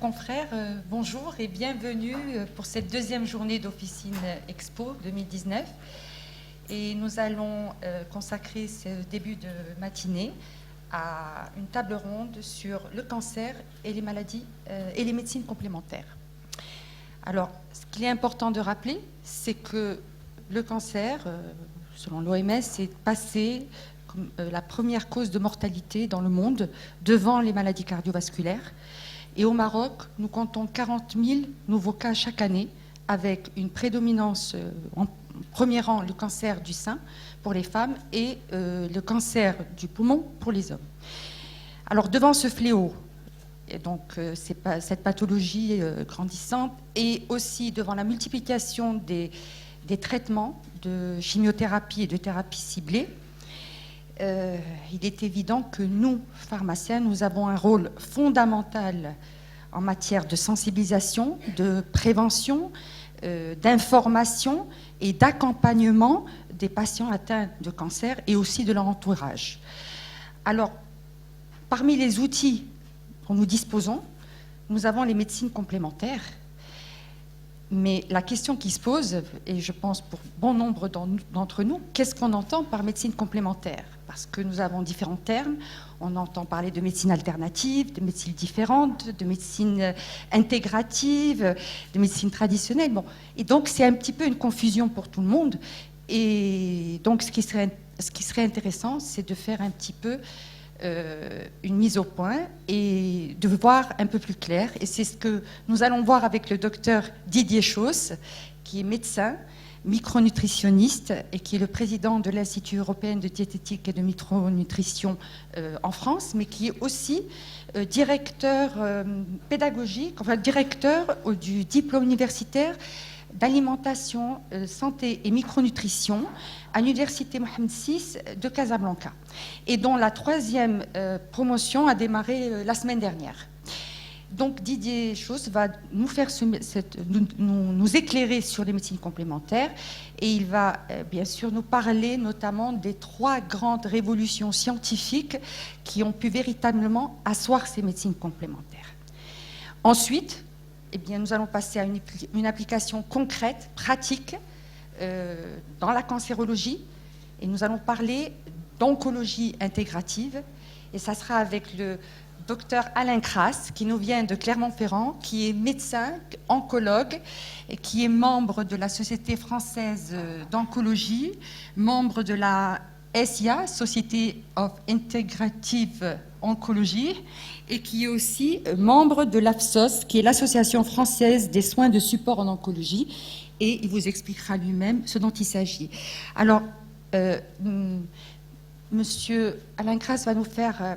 confrères, bonjour et bienvenue pour cette deuxième journée d'Officine Expo 2019. Et nous allons consacrer ce début de matinée à une table ronde sur le cancer et les maladies et les médecines complémentaires. Alors, ce qu'il est important de rappeler, c'est que le cancer, selon l'OMS, est passé comme la première cause de mortalité dans le monde devant les maladies cardiovasculaires. Et au Maroc, nous comptons 40 000 nouveaux cas chaque année, avec une prédominance en premier rang le cancer du sein pour les femmes et le cancer du poumon pour les hommes. Alors devant ce fléau, et donc cette pathologie grandissante, et aussi devant la multiplication des traitements de chimiothérapie et de thérapie ciblée, il est évident que nous, pharmaciens, nous avons un rôle fondamental en matière de sensibilisation, de prévention, d'information et d'accompagnement des patients atteints de cancer et aussi de leur entourage. Alors, parmi les outils dont nous disposons, nous avons les médecines complémentaires. Mais la question qui se pose, et je pense pour bon nombre d'entre nous, qu'est-ce qu'on entend par médecine complémentaire? Parce que nous avons différents termes. On entend parler de médecine alternative, de médecine différente, de médecine intégrative, de médecine traditionnelle. Bon. Et donc, c'est un petit peu une confusion pour tout le monde. Et donc, ce qui serait intéressant, c'est de faire un petit peu une mise au point et de voir un peu plus clair. Et c'est ce que nous allons voir avec le docteur Didier Chausse, qui est médecin, micronutritionniste et qui est le président de l'Institut européen de diététique et de micronutrition en France, mais qui est aussi directeur pédagogique, enfin directeur du diplôme universitaire d'alimentation, santé et micronutrition à l'université Mohamed VI de Casablanca, et dont la troisième promotion a démarré la semaine dernière. Donc Didier Chausse va nous faire nous éclairer sur les médecines complémentaires, et il va bien sûr nous parler notamment des 3 grandes révolutions scientifiques qui ont pu véritablement asseoir ces médecines complémentaires. Ensuite, eh bien, nous allons passer à une application concrète, pratique, dans la cancérologie, et nous allons parler d'oncologie intégrative, et ça sera avec le docteur Alain Crass, qui nous vient de Clermont-Ferrand, qui est médecin, oncologue, et qui est membre de la Société française d'oncologie, membre de la SIA, Society of Integrative Oncology, et qui est aussi membre de l'AFSOS, qui est l'Association française des soins de support en oncologie, et il vous expliquera lui-même ce dont il s'agit. Alors, Monsieur Alain Crass va nous faire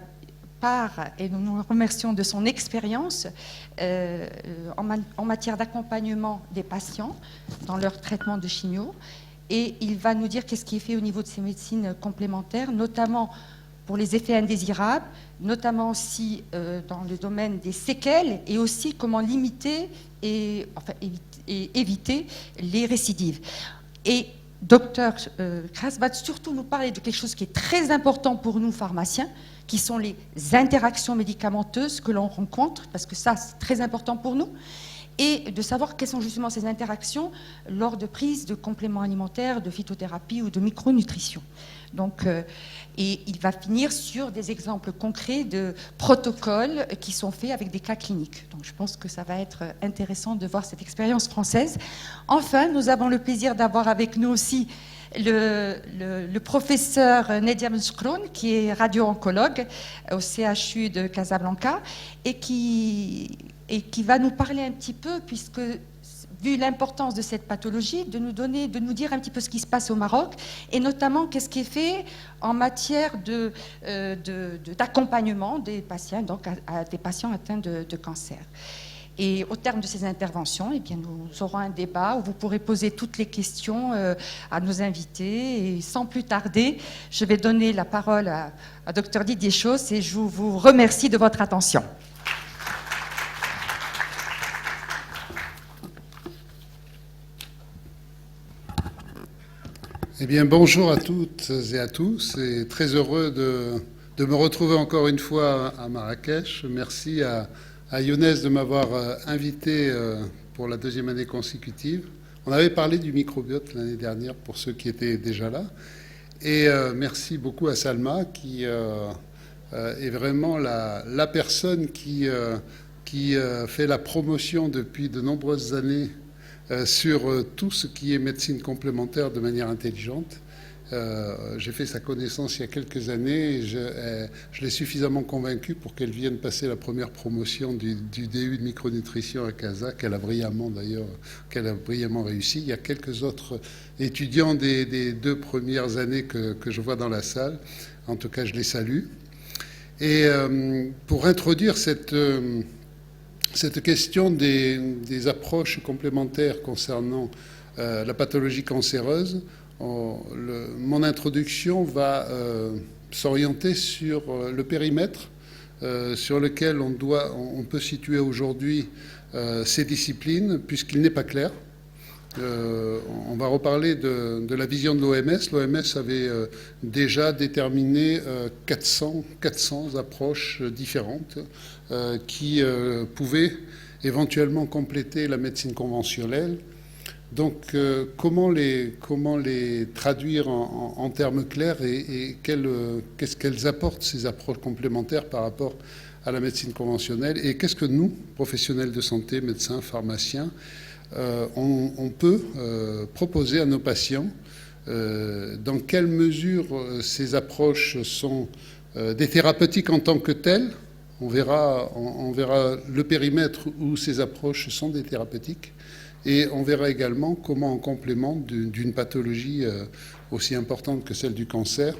part, et nous nous remercions de son expérience en matière d'accompagnement des patients dans leur traitement de chimio, et il va nous dire qu'est-ce qui est fait au niveau de ces médecines complémentaires, notamment pour les effets indésirables, notamment aussi dans le domaine des séquelles, et aussi comment limiter et éviter les récidives. Et Dr Crass va surtout nous parler de quelque chose qui est très important pour nous pharmaciens, qui sont les interactions médicamenteuses que l'on rencontre, parce que ça c'est très important pour nous, et de savoir quelles sont justement ces interactions lors de prise de compléments alimentaires, de phytothérapie ou de micronutrition. Donc, et il va finir sur des exemples concrets de protocoles qui sont faits avec des cas cliniques. Donc je pense que ça va être intéressant de voir cette expérience française. Enfin, nous avons le plaisir d'avoir avec nous aussi le professeur Nedia Mouchkroun, qui est radio-oncologue au CHU de Casablanca, et qui va nous parler un petit peu, puisque vu l'importance de cette pathologie, de nous dire un petit peu ce qui se passe au Maroc, et notamment qu'est-ce qui est fait en matière d'accompagnement des patients, donc à des patients atteints de cancer. Et au terme de ces interventions, eh bien, nous aurons un débat où vous pourrez poser toutes les questions à nos invités. Et sans plus tarder, je vais donner la parole à Dr Didier Chausse, et je vous remercie de votre attention. Eh bien, bonjour à toutes et à tous, et très heureux de me retrouver encore une fois à Marrakech. Merci à à Younes de m'avoir invité pour la deuxième année consécutive. On avait parlé du microbiote l'année dernière pour ceux qui étaient déjà là. Et merci beaucoup à Salma qui est vraiment la personne qui fait la promotion depuis de nombreuses années sur tout ce qui est médecine complémentaire de manière intelligente. J'ai fait sa connaissance il y a quelques années et je l'ai suffisamment convaincue pour qu'elle vienne passer la première promotion du DU de micronutrition à Casa, qu'elle a brillamment réussi. Il y a quelques autres étudiants des 2 premières années que je vois dans la salle. En tout cas, je les salue. Et pour introduire cette question des approches complémentaires concernant la pathologie cancéreuse, mon introduction va s'orienter sur le périmètre sur lequel on peut situer aujourd'hui ces disciplines, puisqu'il n'est pas clair. On va reparler de la vision de l'OMS. L'OMS avait déjà déterminé 400 approches différentes qui pouvaient éventuellement compléter la médecine conventionnelle. Donc, comment les traduire en termes clairs et qu'est-ce qu'elles apportent, ces approches complémentaires par rapport à la médecine conventionnelle, et qu'est-ce que nous, professionnels de santé, médecins, pharmaciens, on peut proposer à nos patients, dans quelle mesure ces approches sont des thérapeutiques en tant que telles. On verra le périmètre où ces approches sont des thérapeutiques. Et on verra également comment, en complément d'une pathologie aussi importante que celle du cancer,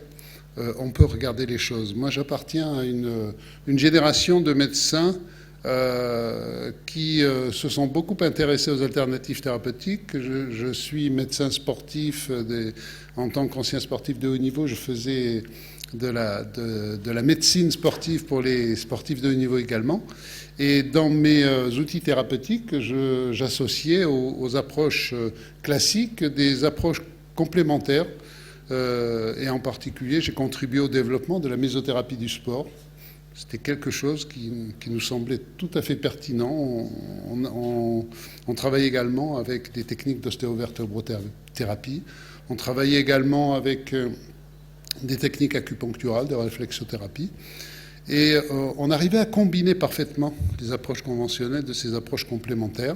on peut regarder les choses. Moi, j'appartiens à une génération de médecins qui se sont beaucoup intéressés aux alternatives thérapeutiques. Je suis médecin sportif. En tant qu'ancien sportif de haut niveau, je faisais de la médecine sportive pour les sportifs de haut niveau également. Et dans mes outils thérapeutiques, j'associais aux approches classiques des approches complémentaires. Et en particulier, j'ai contribué au développement de la mésothérapie du sport. C'était quelque chose qui nous semblait tout à fait pertinent. On travaillait également avec des techniques d'ostéovertébrothérapie. On travaillait également avec des techniques acupuncturales, de réflexothérapie. Et on arrivait à combiner parfaitement les approches conventionnelles de ces approches complémentaires,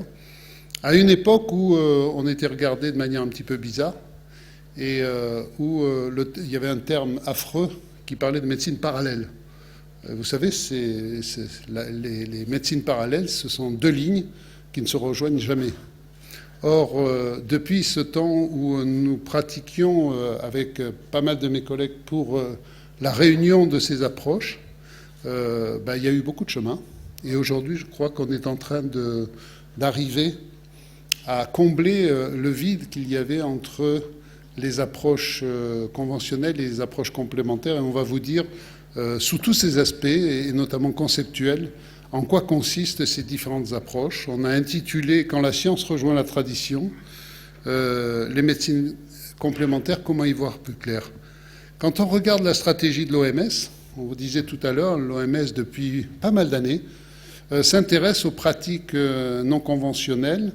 à une époque où on était regardé de manière un petit peu bizarre, et où il y avait un terme affreux qui parlait de médecine parallèle. Vous savez, les médecines parallèles, ce sont 2 lignes qui ne se rejoignent jamais. Or, depuis ce temps où nous pratiquions avec pas mal de mes collègues pour la réunion de ces approches, il y a eu beaucoup de chemin. Et aujourd'hui, je crois qu'on est en train d'arriver à combler le vide qu'il y avait entre les approches conventionnelles et les approches complémentaires. Et on va vous dire, sous tous ces aspects, et notamment conceptuels, en quoi consistent ces différentes approches. On a intitulé « Quand la science rejoint la tradition », les médecines complémentaires, comment y voir plus clair. Quand on regarde la stratégie de l'OMS, on vous disait tout à l'heure, l'OMS, depuis pas mal d'années, s'intéresse aux pratiques non conventionnelles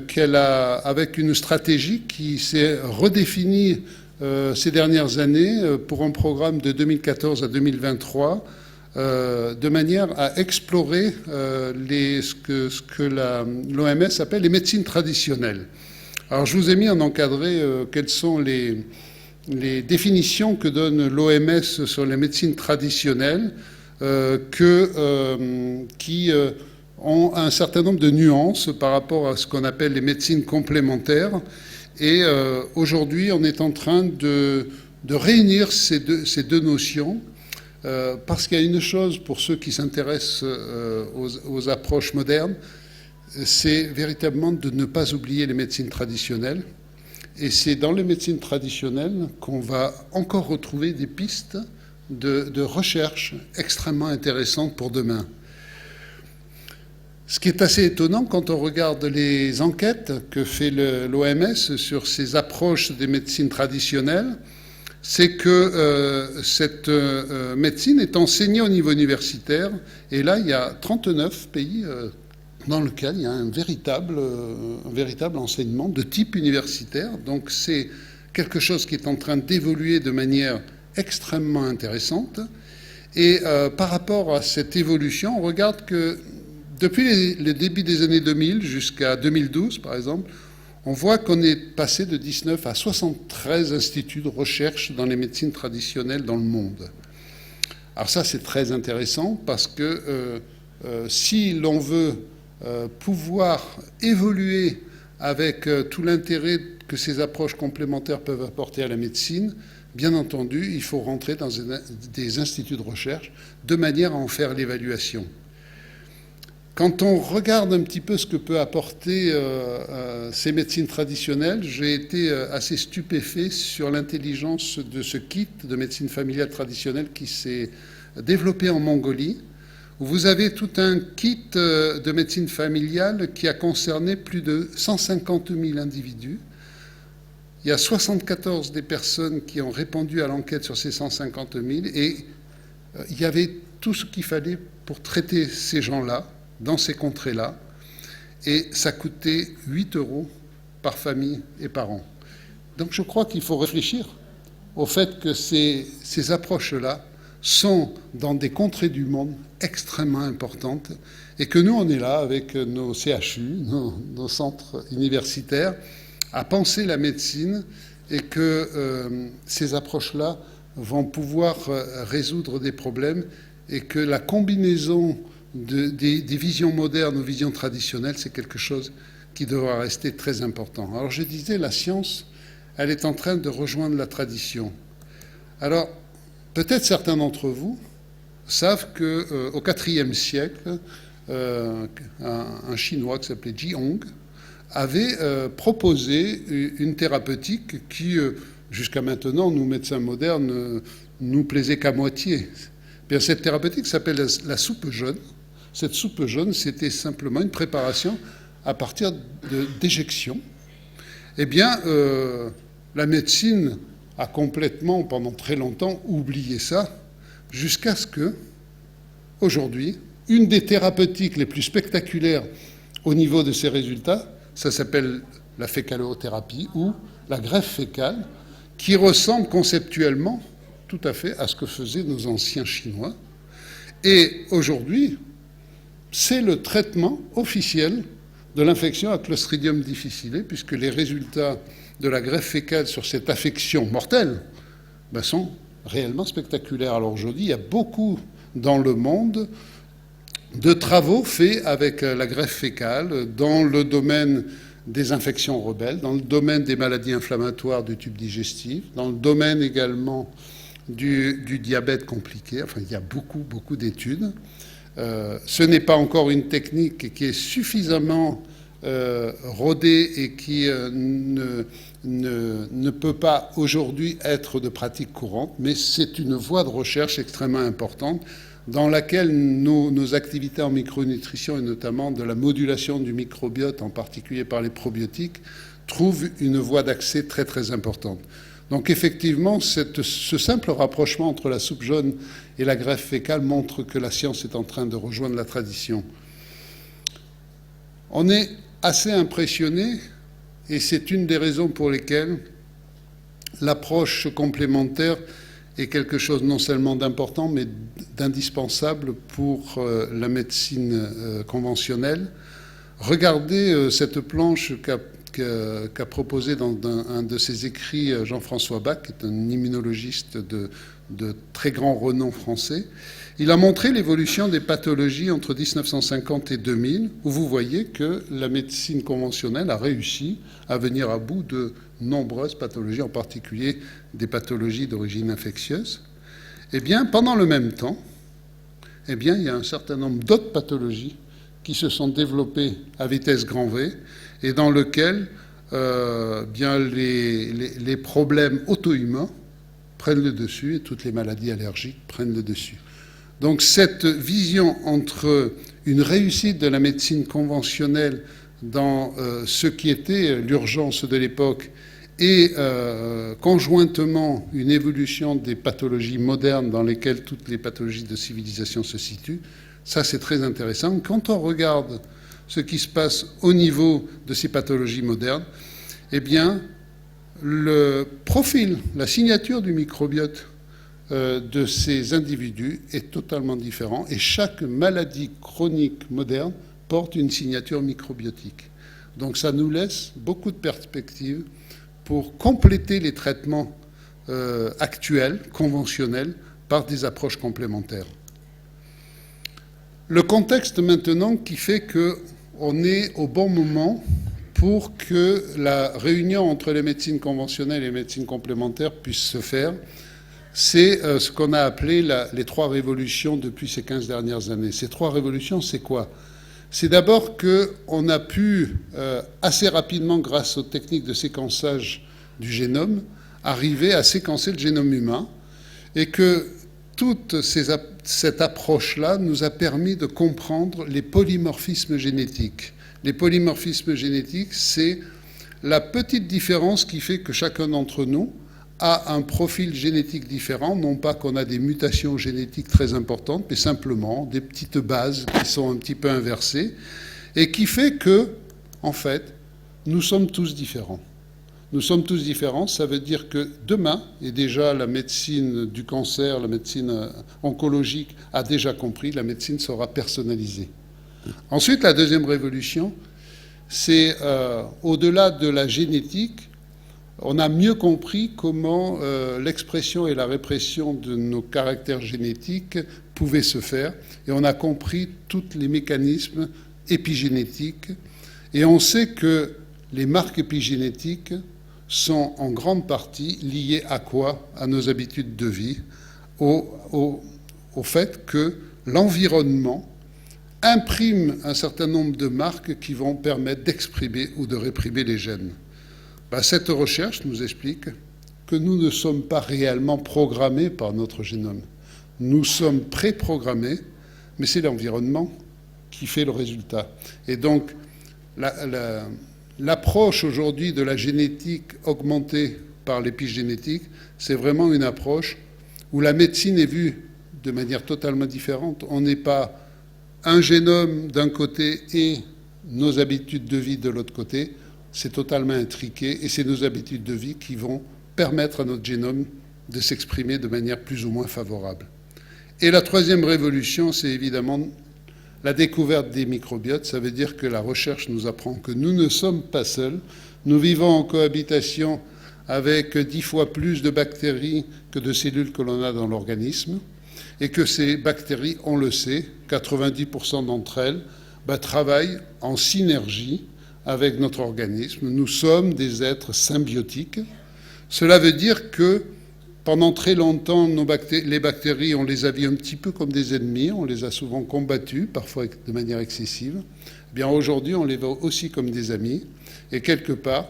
qu'elle a, avec une stratégie qui s'est redéfinie ces dernières années pour un programme de 2014 à 2023, de manière à explorer ce que l'OMS appelle les médecines traditionnelles. Alors, je vous ai mis en encadré quelles sont les définitions que donne l'OMS sur les médecines traditionnelles, qui ont un certain nombre de nuances par rapport à ce qu'on appelle les médecines complémentaires. Et aujourd'hui, on est en train de réunir ces deux notions, parce qu'il y a une chose pour ceux qui s'intéressent aux approches modernes, c'est véritablement de ne pas oublier les médecines traditionnelles. Et c'est dans les médecines traditionnelles qu'on va encore retrouver des pistes de recherche extrêmement intéressantes pour demain. Ce qui est assez étonnant quand on regarde les enquêtes que fait l'OMS sur ces approches des médecines traditionnelles, c'est que cette médecine est enseignée au niveau universitaire. Et là, il y a 39 pays dans lesquels il y a un véritable enseignement de type universitaire. Donc c'est quelque chose qui est en train d'évoluer de manière extrêmement intéressante. Et par rapport à cette évolution, on regarde que depuis les débuts des années 2000 jusqu'à 2012, par exemple, on voit qu'on est passé de 19 à 73 instituts de recherche dans les médecines traditionnelles dans le monde. Alors ça, c'est très intéressant parce que si l'on veut pouvoir évoluer avec tout l'intérêt que ces approches complémentaires peuvent apporter à la médecine, bien entendu, il faut rentrer dans des instituts de recherche de manière à en faire l'évaluation. Quand on regarde un petit peu ce que peut apporter ces médecines traditionnelles, j'ai été assez stupéfait sur l'intelligence de ce kit de médecine familiale traditionnelle qui s'est développé en Mongolie, où vous avez tout un kit de médecine familiale qui a concerné plus de 150 000 individus. Il y a 74 des personnes qui ont répondu à l'enquête sur ces 150 000 et il y avait tout ce qu'il fallait pour traiter ces gens-là dans ces contrées-là, et ça coûtait 8 € par famille et par an. Donc je crois qu'il faut réfléchir au fait que ces approches-là sont dans des contrées du monde extrêmement importantes, et que nous, on est là avec nos CHU, nos centres universitaires, à penser la médecine, et que ces approches-là vont pouvoir résoudre des problèmes, et que la combinaison des visions modernes aux visions traditionnelles, c'est quelque chose qui devra rester très important. Alors je disais, la science, elle est en train de rejoindre la tradition. Alors, peut-être certains d'entre vous savent qu'au IVe siècle, un Chinois qui s'appelait Ji Hong avait proposé une thérapeutique qui, jusqu'à maintenant, nous, médecins modernes, nous plaisait qu'à moitié. Bien, cette thérapeutique s'appelle la soupe jaune. Cette soupe jaune, c'était simplement une préparation à partir d'éjections. Eh bien, la médecine a complètement, pendant très longtemps, oublié ça, jusqu'à ce que, aujourd'hui, une des thérapeutiques les plus spectaculaires au niveau de ces résultats, ça s'appelle la fécalothérapie ou la greffe fécale, qui ressemble conceptuellement tout à fait à ce que faisaient nos anciens Chinois. Et aujourd'hui, c'est le traitement officiel de l'infection à Clostridium difficile, puisque les résultats de la greffe fécale sur cette affection mortelle sont réellement spectaculaires. Alors aujourd'hui, il y a beaucoup dans le monde de travaux faits avec la greffe fécale dans le domaine des infections rebelles, dans le domaine des maladies inflammatoires du tube digestif, dans le domaine également du diabète compliqué. Enfin, il y a beaucoup d'études. Ce n'est pas encore une technique qui est suffisamment rodée et qui ne peut pas aujourd'hui être de pratique courante, mais c'est une voie de recherche extrêmement importante dans laquelle nos activités en micronutrition et notamment de la modulation du microbiote, en particulier par les probiotiques, trouvent une voie d'accès très très importante. Donc effectivement, ce simple rapprochement entre la soupe jaune et la greffe fécale montre que la science est en train de rejoindre la tradition. On est assez impressionné, et c'est une des raisons pour lesquelles l'approche complémentaire est quelque chose non seulement d'important, mais d'indispensable pour la médecine conventionnelle. Regardez cette planche qu'a proposé dans un de ses écrits Jean-François Bach, qui est un immunologiste de très grand renom français. Il a montré l'évolution des pathologies entre 1950 et 2000, où vous voyez que la médecine conventionnelle a réussi à venir à bout de nombreuses pathologies, en particulier des pathologies d'origine infectieuse. Eh bien, pendant le même temps, il y a un certain nombre d'autres pathologies qui se sont développées à vitesse grand V et dans lesquelles les problèmes auto-immuns prennent le dessus et toutes les maladies allergiques prennent le dessus. Donc cette vision entre une réussite de la médecine conventionnelle dans ce qui était l'urgence de l'époque et conjointement une évolution des pathologies modernes dans lesquelles toutes les pathologies de civilisation se situent. Ça, c'est très intéressant. Quand on regarde ce qui se passe au niveau de ces pathologies modernes, eh bien, le profil, la signature du microbiote de ces individus est totalement différent et chaque maladie chronique moderne porte une signature microbiotique. Donc ça nous laisse beaucoup de perspectives pour compléter les traitements actuels, conventionnels, par des approches complémentaires. Le contexte maintenant qui fait qu'on est au bon moment pour que la réunion entre les médecines conventionnelles et les médecines complémentaires puisse se faire, c'est ce qu'on a appelé les 3 révolutions depuis ces 15 dernières années. Ces 3 révolutions, c'est quoi ? C'est d'abord qu'on a pu, assez rapidement, grâce aux techniques de séquençage du génome, arriver à séquencer le génome humain et que toute cette approche-là nous a permis de comprendre les polymorphismes génétiques. Les polymorphismes génétiques, c'est la petite différence qui fait que chacun d'entre nous a un profil génétique différent, non pas qu'on a des mutations génétiques très importantes, mais simplement des petites bases qui sont un petit peu inversées, et qui fait que, en fait, nous sommes tous différents. Nous sommes tous différents, ça veut dire que demain, et déjà la médecine du cancer, la médecine oncologique a déjà compris, la médecine sera personnalisée. Ensuite, la deuxième révolution, c'est au-delà de la génétique, on a mieux compris comment l'expression et la répression de nos caractères génétiques pouvaient se faire, et on a compris tous les mécanismes épigénétiques, et on sait que les marques épigénétiques sont en grande partie liées à quoi ? À nos habitudes de vie, au fait que l'environnement imprime un certain nombre de marques qui vont permettre d'exprimer ou de réprimer les gènes. Cette recherche nous explique que nous ne sommes pas réellement programmés par notre génome. Nous sommes préprogrammés, mais c'est l'environnement qui fait le résultat. Et donc, l'approche aujourd'hui de la génétique augmentée par l'épigénétique, c'est vraiment une approche où la médecine est vue de manière totalement différente. On n'est pas un génome d'un côté et nos habitudes de vie de l'autre côté. C'est totalement intriqué et c'est nos habitudes de vie qui vont permettre à notre génome de s'exprimer de manière plus ou moins favorable. Et la troisième révolution, c'est évidemment la découverte des microbiotes. Ça veut dire que la recherche nous apprend que nous ne sommes pas seuls. Nous vivons en cohabitation avec 10 fois plus de bactéries que de cellules que l'on a dans l'organisme et que ces bactéries, on le sait, 90% d'entre elles travaillent en synergie avec notre organisme. Nous sommes des êtres symbiotiques. Cela veut dire que pendant très longtemps, les bactéries, on les a vues un petit peu comme des ennemis, on les a souvent combattues, parfois de manière excessive. Eh bien, aujourd'hui, on les voit aussi comme des amis. Et quelque part,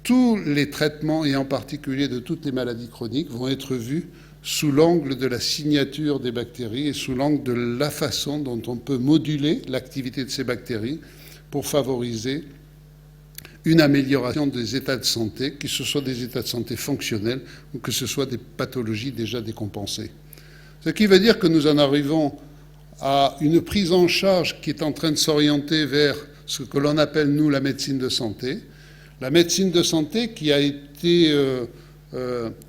tous les traitements, et en particulier de toutes les maladies chroniques, vont être vus sous l'angle de la signature des bactéries et sous l'angle de la façon dont on peut moduler l'activité de ces bactéries pour favoriser une amélioration des états de santé, que ce soit des états de santé fonctionnels ou que ce soit des pathologies déjà décompensées. Ce qui veut dire que nous en arrivons à une prise en charge qui est en train de s'orienter vers ce que l'on appelle, nous, la médecine de santé. La médecine de santé qui a été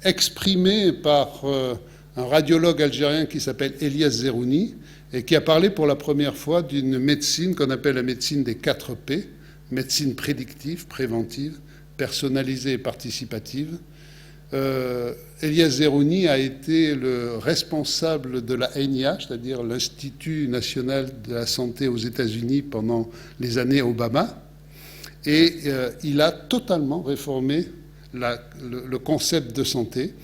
exprimée par un radiologue algérien qui s'appelle Elias Zerouni et qui a parlé pour la première fois d'une médecine qu'on appelle la médecine des 4 P, médecine prédictive, préventive, personnalisée et participative. Elias Zerouni a été le responsable de la NIH, c'est-à-dire l'Institut national de la santé aux États-Unis pendant les années Obama, et il a totalement réformé le concept de santé.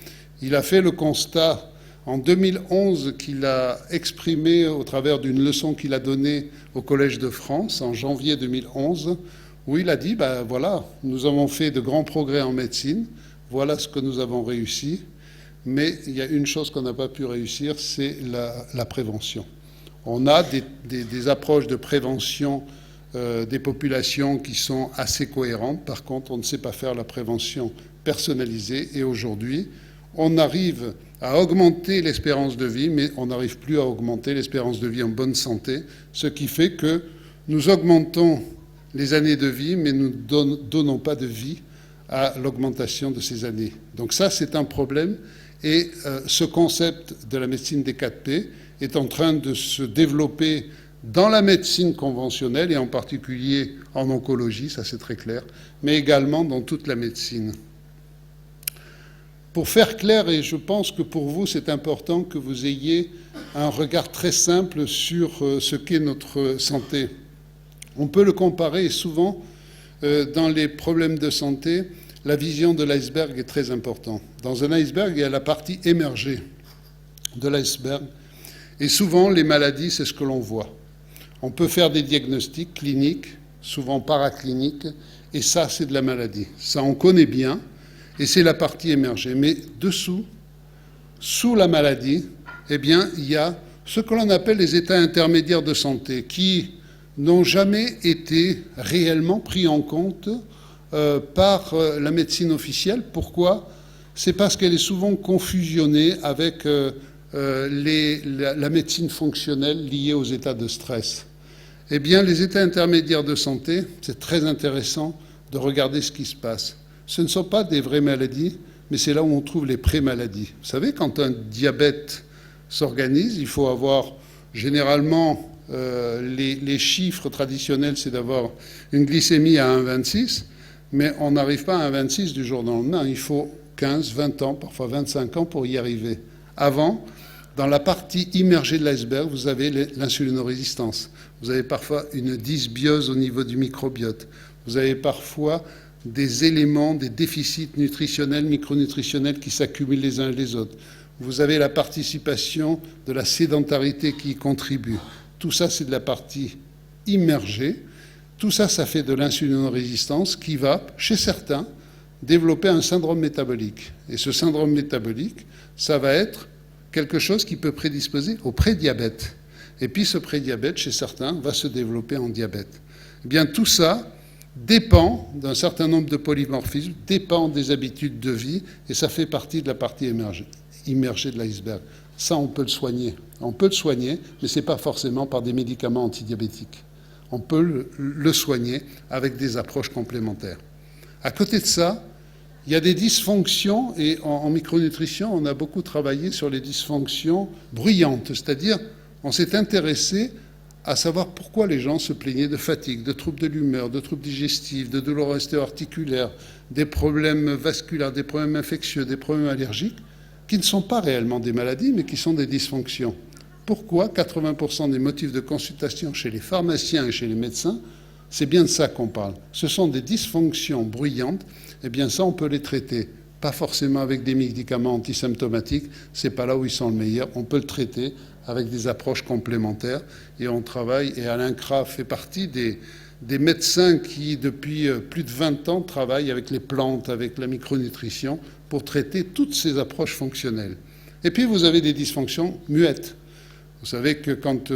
Il a fait le constat en 2011 qu'il a exprimé au travers d'une leçon qu'il a donnée au Collège de France en janvier 2011, où il a dit voilà, nous avons fait de grands progrès en médecine, voilà ce que nous avons réussi, mais il y a une chose qu'on n'a pas pu réussir, c'est la prévention. On a des approches de prévention des populations qui sont assez cohérentes. Par contre, on ne sait pas faire la prévention personnalisé. Et aujourd'hui, on arrive à augmenter l'espérance de vie, mais on n'arrive plus à augmenter l'espérance de vie en bonne santé, ce qui fait que nous augmentons les années de vie, mais nous ne donnons pas de vie à l'augmentation de ces années. Donc ça, c'est un problème. Et ce concept de la médecine des 4P est en train de se développer dans la médecine conventionnelle, et en particulier en oncologie, ça c'est très clair, mais également dans toute la médecine. Pour faire clair, et je pense que pour vous c'est important que vous ayez un regard très simple sur ce qu'est notre santé. On peut le comparer, et souvent dans les problèmes de santé, la vision de l'iceberg est très importante. Dans un iceberg, il y a la partie émergée de l'iceberg, et souvent les maladies, c'est ce que l'on voit. On peut faire des diagnostics cliniques, souvent paracliniques, et ça, c'est de la maladie. Ça, on connaît bien, et c'est la partie émergée. Mais dessous, sous la maladie, eh bien, il y a ce que l'on appelle les états intermédiaires de santé, qui n'ont jamais été réellement pris en compte par la médecine officielle. Pourquoi ? C'est parce qu'elle est souvent confusionnée avec la médecine fonctionnelle liée aux états de stress. Eh bien, les états intermédiaires de santé, c'est très intéressant de regarder ce qui se passe. Ce ne sont pas des vraies maladies, mais c'est là où on trouve les pré-maladies. Vous savez, quand un diabète s'organise, il faut avoir généralement les chiffres traditionnels, c'est d'avoir une glycémie à 1,26, mais on n'arrive pas à 1,26 du jour au lendemain. Il faut 15, 20 ans, parfois 25 ans pour y arriver. Avant, dans la partie immergée de l'iceberg, vous avez l'insulinorésistance. Vous avez parfois une dysbiose au niveau du microbiote. Vous avez parfois des éléments, des déficits nutritionnels, micronutritionnels qui s'accumulent les uns les autres. Vous avez la participation de la sédentarité qui y contribue. Tout ça, c'est de la partie immergée. Tout ça, ça fait de l'insulinorésistance qui va, chez certains, développer un syndrome métabolique. Et ce syndrome métabolique, ça va être quelque chose qui peut prédisposer au prédiabète. Et puis ce prédiabète, chez certains, va se développer en diabète. Eh bien, tout ça dépend d'un certain nombre de polymorphismes, dépend des habitudes de vie, et ça fait partie de la partie immergée de l'iceberg. Ça, on peut le soigner. On peut le soigner, mais ce n'est pas forcément par des médicaments antidiabétiques. On peut le soigner avec des approches complémentaires. À côté de ça, il y a des dysfonctions, et en micronutrition, on a beaucoup travaillé sur les dysfonctions bruyantes, c'est-à-dire on s'est intéressé à savoir pourquoi les gens se plaignaient de fatigue, de troubles de l'humeur, de troubles digestifs, de douleurs ostéo-articulaires, des problèmes vasculaires, des problèmes infectieux, des problèmes allergiques, qui ne sont pas réellement des maladies, mais qui sont des dysfonctions. Pourquoi 80% des motifs de consultation chez les pharmaciens et chez les médecins, c'est bien de ça qu'on parle. Ce sont des dysfonctions bruyantes. Eh bien ça, on peut les traiter. Pas forcément avec des médicaments antisymptomatiques, c'est pas là où ils sont le meilleur. On peut le traiter avec des approches complémentaires. Et on travaille, et Alain Kra fait partie des médecins qui, depuis plus de 20 ans, travaillent avec les plantes, avec la micronutrition, pour traiter toutes ces approches fonctionnelles. Et puis, vous avez des dysfonctions muettes. Vous savez que quand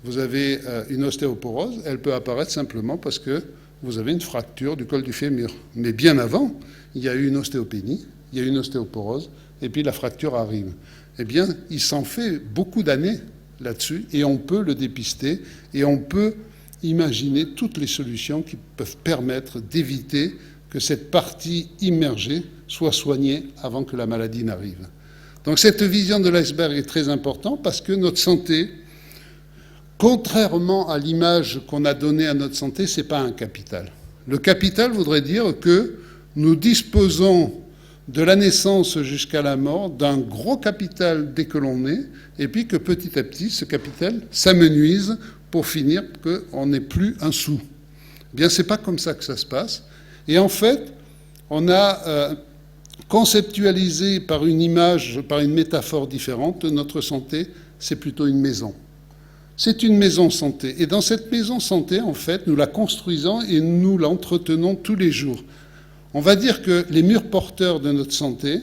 vous avez une ostéoporose, elle peut apparaître simplement parce que vous avez une fracture du col du fémur. Mais bien avant, il y a eu une ostéopénie, il y a eu une ostéoporose, et puis la fracture arrive. Eh bien, il s'en fait beaucoup d'années là-dessus, et on peut le dépister, et on peut imaginer toutes les solutions qui peuvent permettre d'éviter que cette partie immergée soit soignée avant que la maladie n'arrive. Donc cette vision de l'iceberg est très importante parce que notre santé, contrairement à l'image qu'on a donnée à notre santé, ce n'est pas un capital. Le capital voudrait dire que nous disposons de la naissance jusqu'à la mort d'un gros capital dès que l'on est, et puis que petit à petit, ce capital s'amenuise pour finir qu'on n'ait plus un sou. Eh bien, ce n'est pas comme ça que ça se passe. Et en fait, on a conceptualisé par une image, par une métaphore différente, notre santé, c'est plutôt une maison. C'est une maison santé. Et dans cette maison santé, en fait, nous la construisons et nous l'entretenons tous les jours. On va dire que les murs porteurs de notre santé,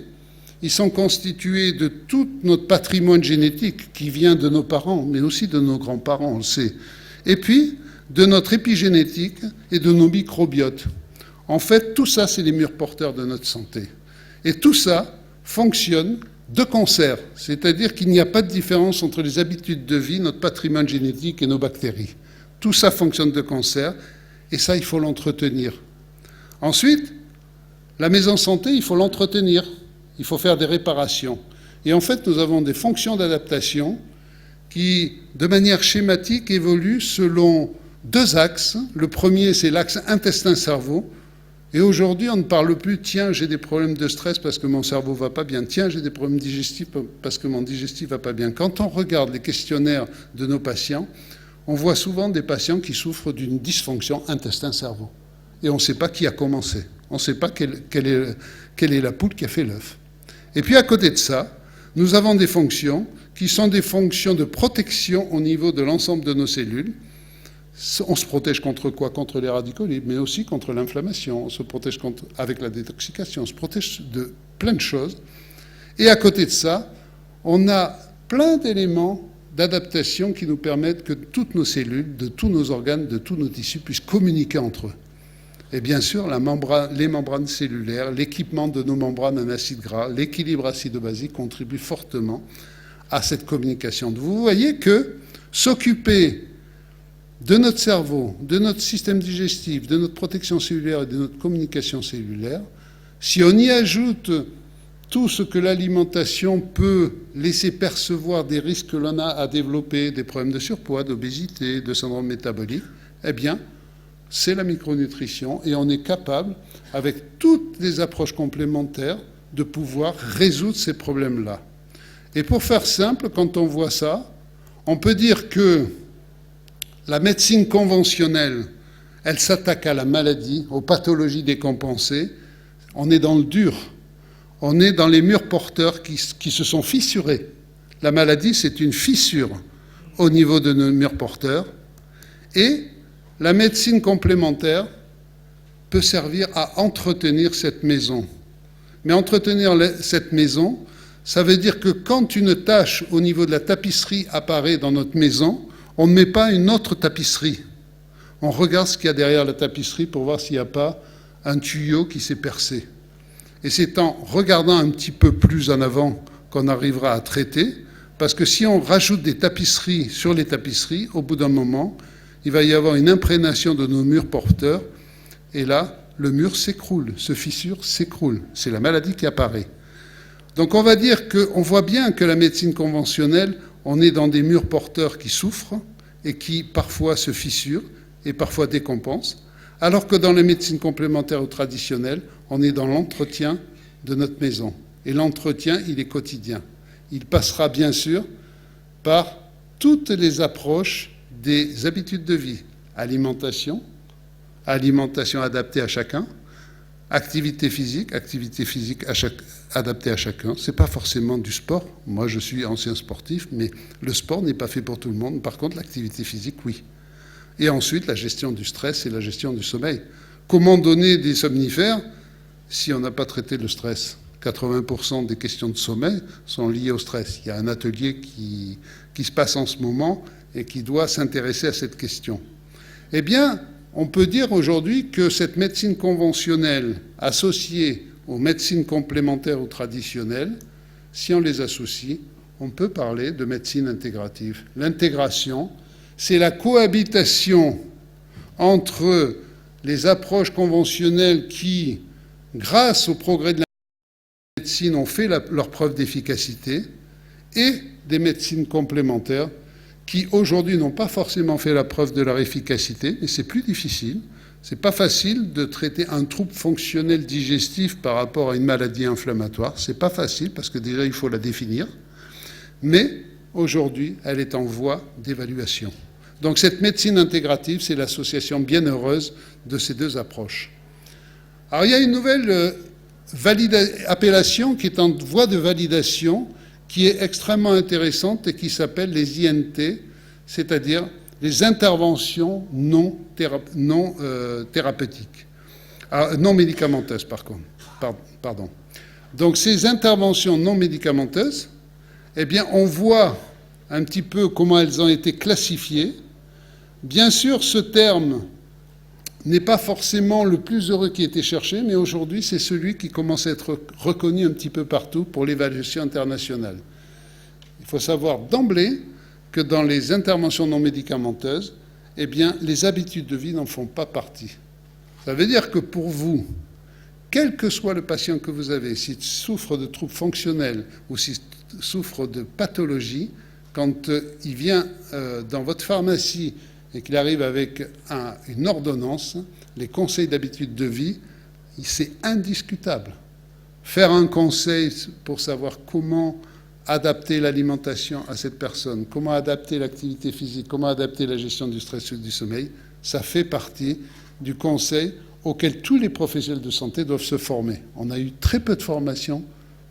ils sont constitués de tout notre patrimoine génétique qui vient de nos parents, mais aussi de nos grands-parents, on le sait. Et puis, de notre épigénétique et de nos microbiotes. En fait, tout ça, c'est les murs porteurs de notre santé. Et tout ça fonctionne de concert, c'est-à-dire qu'il n'y a pas de différence entre les habitudes de vie, notre patrimoine génétique et nos bactéries. Tout ça fonctionne de concert, et ça, il faut l'entretenir. Ensuite, la maison santé, il faut l'entretenir, il faut faire des réparations. Et en fait, nous avons des fonctions d'adaptation qui, de manière schématique, évoluent selon deux axes. Le premier, c'est l'axe intestin-cerveau. Et aujourd'hui, on ne parle plus « tiens, j'ai des problèmes de stress parce que mon cerveau ne va pas bien »,« tiens, j'ai des problèmes digestifs parce que mon digestif ne va pas bien ». Quand on regarde les questionnaires de nos patients, on voit souvent des patients qui souffrent d'une dysfonction intestin-cerveau. Et on ne sait pas qui a commencé. On ne sait pas quelle est la poule qui a fait l'œuf. Et puis à côté de ça, nous avons des fonctions qui sont des fonctions de protection au niveau de l'ensemble de nos cellules. On se protège contre quoi? Contre les radicaux libres, mais aussi contre l'inflammation. On se protège avec la détoxication. On se protège de plein de choses. Et à côté de ça, on a plein d'éléments d'adaptation qui nous permettent que toutes nos cellules, de tous nos organes, de tous nos tissus puissent communiquer entre eux. Et bien sûr, les membranes cellulaires, l'équipement de nos membranes en acide gras, l'équilibre acido-basique contribuent fortement à cette communication. Vous voyez que s'occuper de notre cerveau, de notre système digestif, de notre protection cellulaire et de notre communication cellulaire, si on y ajoute tout ce que l'alimentation peut laisser percevoir des risques que l'on a à développer, des problèmes de surpoids, d'obésité, de syndrome métabolique, eh bien, c'est la micronutrition et on est capable, avec toutes les approches complémentaires, de pouvoir résoudre ces problèmes-là. Et pour faire simple, quand on voit ça, on peut dire que la médecine conventionnelle, elle s'attaque à la maladie, aux pathologies décompensées. On est dans le dur. On est dans les murs porteurs qui se sont fissurés. La maladie, c'est une fissure au niveau de nos murs porteurs. Et la médecine complémentaire peut servir à entretenir cette maison. Mais entretenir cette maison, ça veut dire que quand une tache au niveau de la tapisserie apparaît dans notre maison, on ne met pas une autre tapisserie. On regarde ce qu'il y a derrière la tapisserie pour voir s'il n'y a pas un tuyau qui s'est percé. Et c'est en regardant un petit peu plus en avant qu'on arrivera à traiter, parce que si on rajoute des tapisseries sur les tapisseries, au bout d'un moment, il va y avoir une imprégnation de nos murs porteurs, et là, le mur s'écroule, se fissure, s'écroule. C'est la maladie qui apparaît. Donc on va dire qu'on voit bien que la médecine conventionnelle, on est dans des murs porteurs qui souffrent et qui parfois se fissurent et parfois décompensent, alors que dans les médecines complémentaires ou traditionnelles, on est dans l'entretien de notre maison. Et l'entretien, il est quotidien. Il passera bien sûr par toutes les approches des habitudes de vie. Alimentation adaptée à chacun, activité physique adaptée à chacun. Ce n'est pas forcément du sport. Moi, je suis ancien sportif, mais le sport n'est pas fait pour tout le monde. Par contre, l'activité physique, oui. Et ensuite, la gestion du stress et la gestion du sommeil. Comment donner des somnifères si on n'a pas traité le stress? 80% des questions de sommeil sont liées au stress. Il y a un atelier qui se passe en ce moment et qui doit s'intéresser à cette question. Eh bien, on peut dire aujourd'hui que cette médecine conventionnelle associée aux médecines complémentaires ou traditionnelles, si on les associe, on peut parler de médecine intégrative. L'intégration, c'est la cohabitation entre les approches conventionnelles qui, grâce au progrès de la médecine, ont fait leur preuve d'efficacité, et des médecines complémentaires qui, aujourd'hui, n'ont pas forcément fait la preuve de leur efficacité, mais c'est plus difficile. C'est pas facile de traiter un trouble fonctionnel digestif par rapport à une maladie inflammatoire. C'est pas facile, parce que déjà, il faut la définir. Mais, aujourd'hui, elle est en voie d'évaluation. Donc cette médecine intégrative, c'est l'association bienheureuse de ces deux approches. Alors il y a une nouvelle appellation qui est en voie de validation, qui est extrêmement intéressante et qui s'appelle les INT, c'est-à-dire les interventions non thérapeutiques, non médicamenteuses par contre. Pardon. Donc ces interventions non médicamenteuses, eh bien on voit un petit peu comment elles ont été classifiées. Bien sûr, ce terme n'est pas forcément le plus heureux qui a été cherché, mais aujourd'hui, c'est celui qui commence à être reconnu un petit peu partout pour l'évaluation internationale. Il faut savoir d'emblée que dans les interventions non médicamenteuses, eh bien, les habitudes de vie n'en font pas partie. Ça veut dire que pour vous, quel que soit le patient que vous avez, s'il souffre de troubles fonctionnels ou s'il souffre de pathologie, quand il vient dans votre pharmacie et qu'il arrive avec une ordonnance, les conseils d'habitude de vie, c'est indiscutable. Faire un conseil pour savoir comment adapter l'alimentation à cette personne, comment adapter l'activité physique, comment adapter la gestion du stress et du sommeil, ça fait partie du conseil auquel tous les professionnels de santé doivent se former. On a eu très peu de formation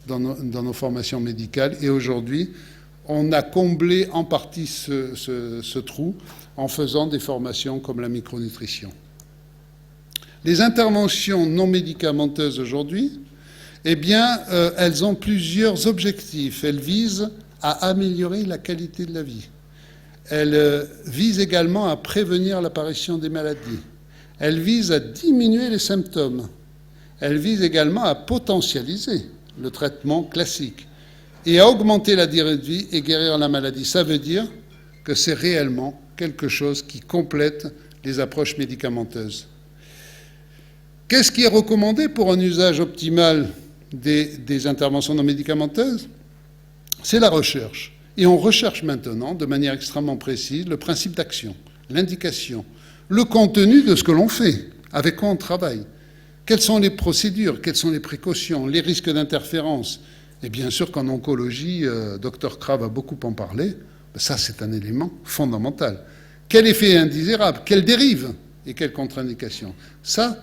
dans nos formations médicales et aujourd'hui, on a comblé en partie ce trou en faisant des formations comme la micronutrition. Les interventions non médicamenteuses aujourd'hui, eh bien, elles ont plusieurs objectifs. Elles visent à améliorer la qualité de la vie. Elles visent également à prévenir l'apparition des maladies. Elles visent à diminuer les symptômes. Elles visent également à potentialiser le traitement classique et à augmenter la durée de vie et guérir la maladie. Ça veut dire que c'est réellement quelque chose qui complète les approches médicamenteuses. Qu'est-ce qui est recommandé pour un usage optimal des interventions non médicamenteuses? C'est la recherche. Et on recherche maintenant, de manière extrêmement précise, le principe d'action, l'indication, le contenu de ce que l'on fait, avec quoi on travaille, quelles sont les procédures, quelles sont les précautions, les risques d'interférence. Et bien sûr qu'en oncologie, Dr Kra va beaucoup en parler, ça c'est un élément fondamental. Quel effet indésirable, quelle dérive et quelle contre-indication. Ça,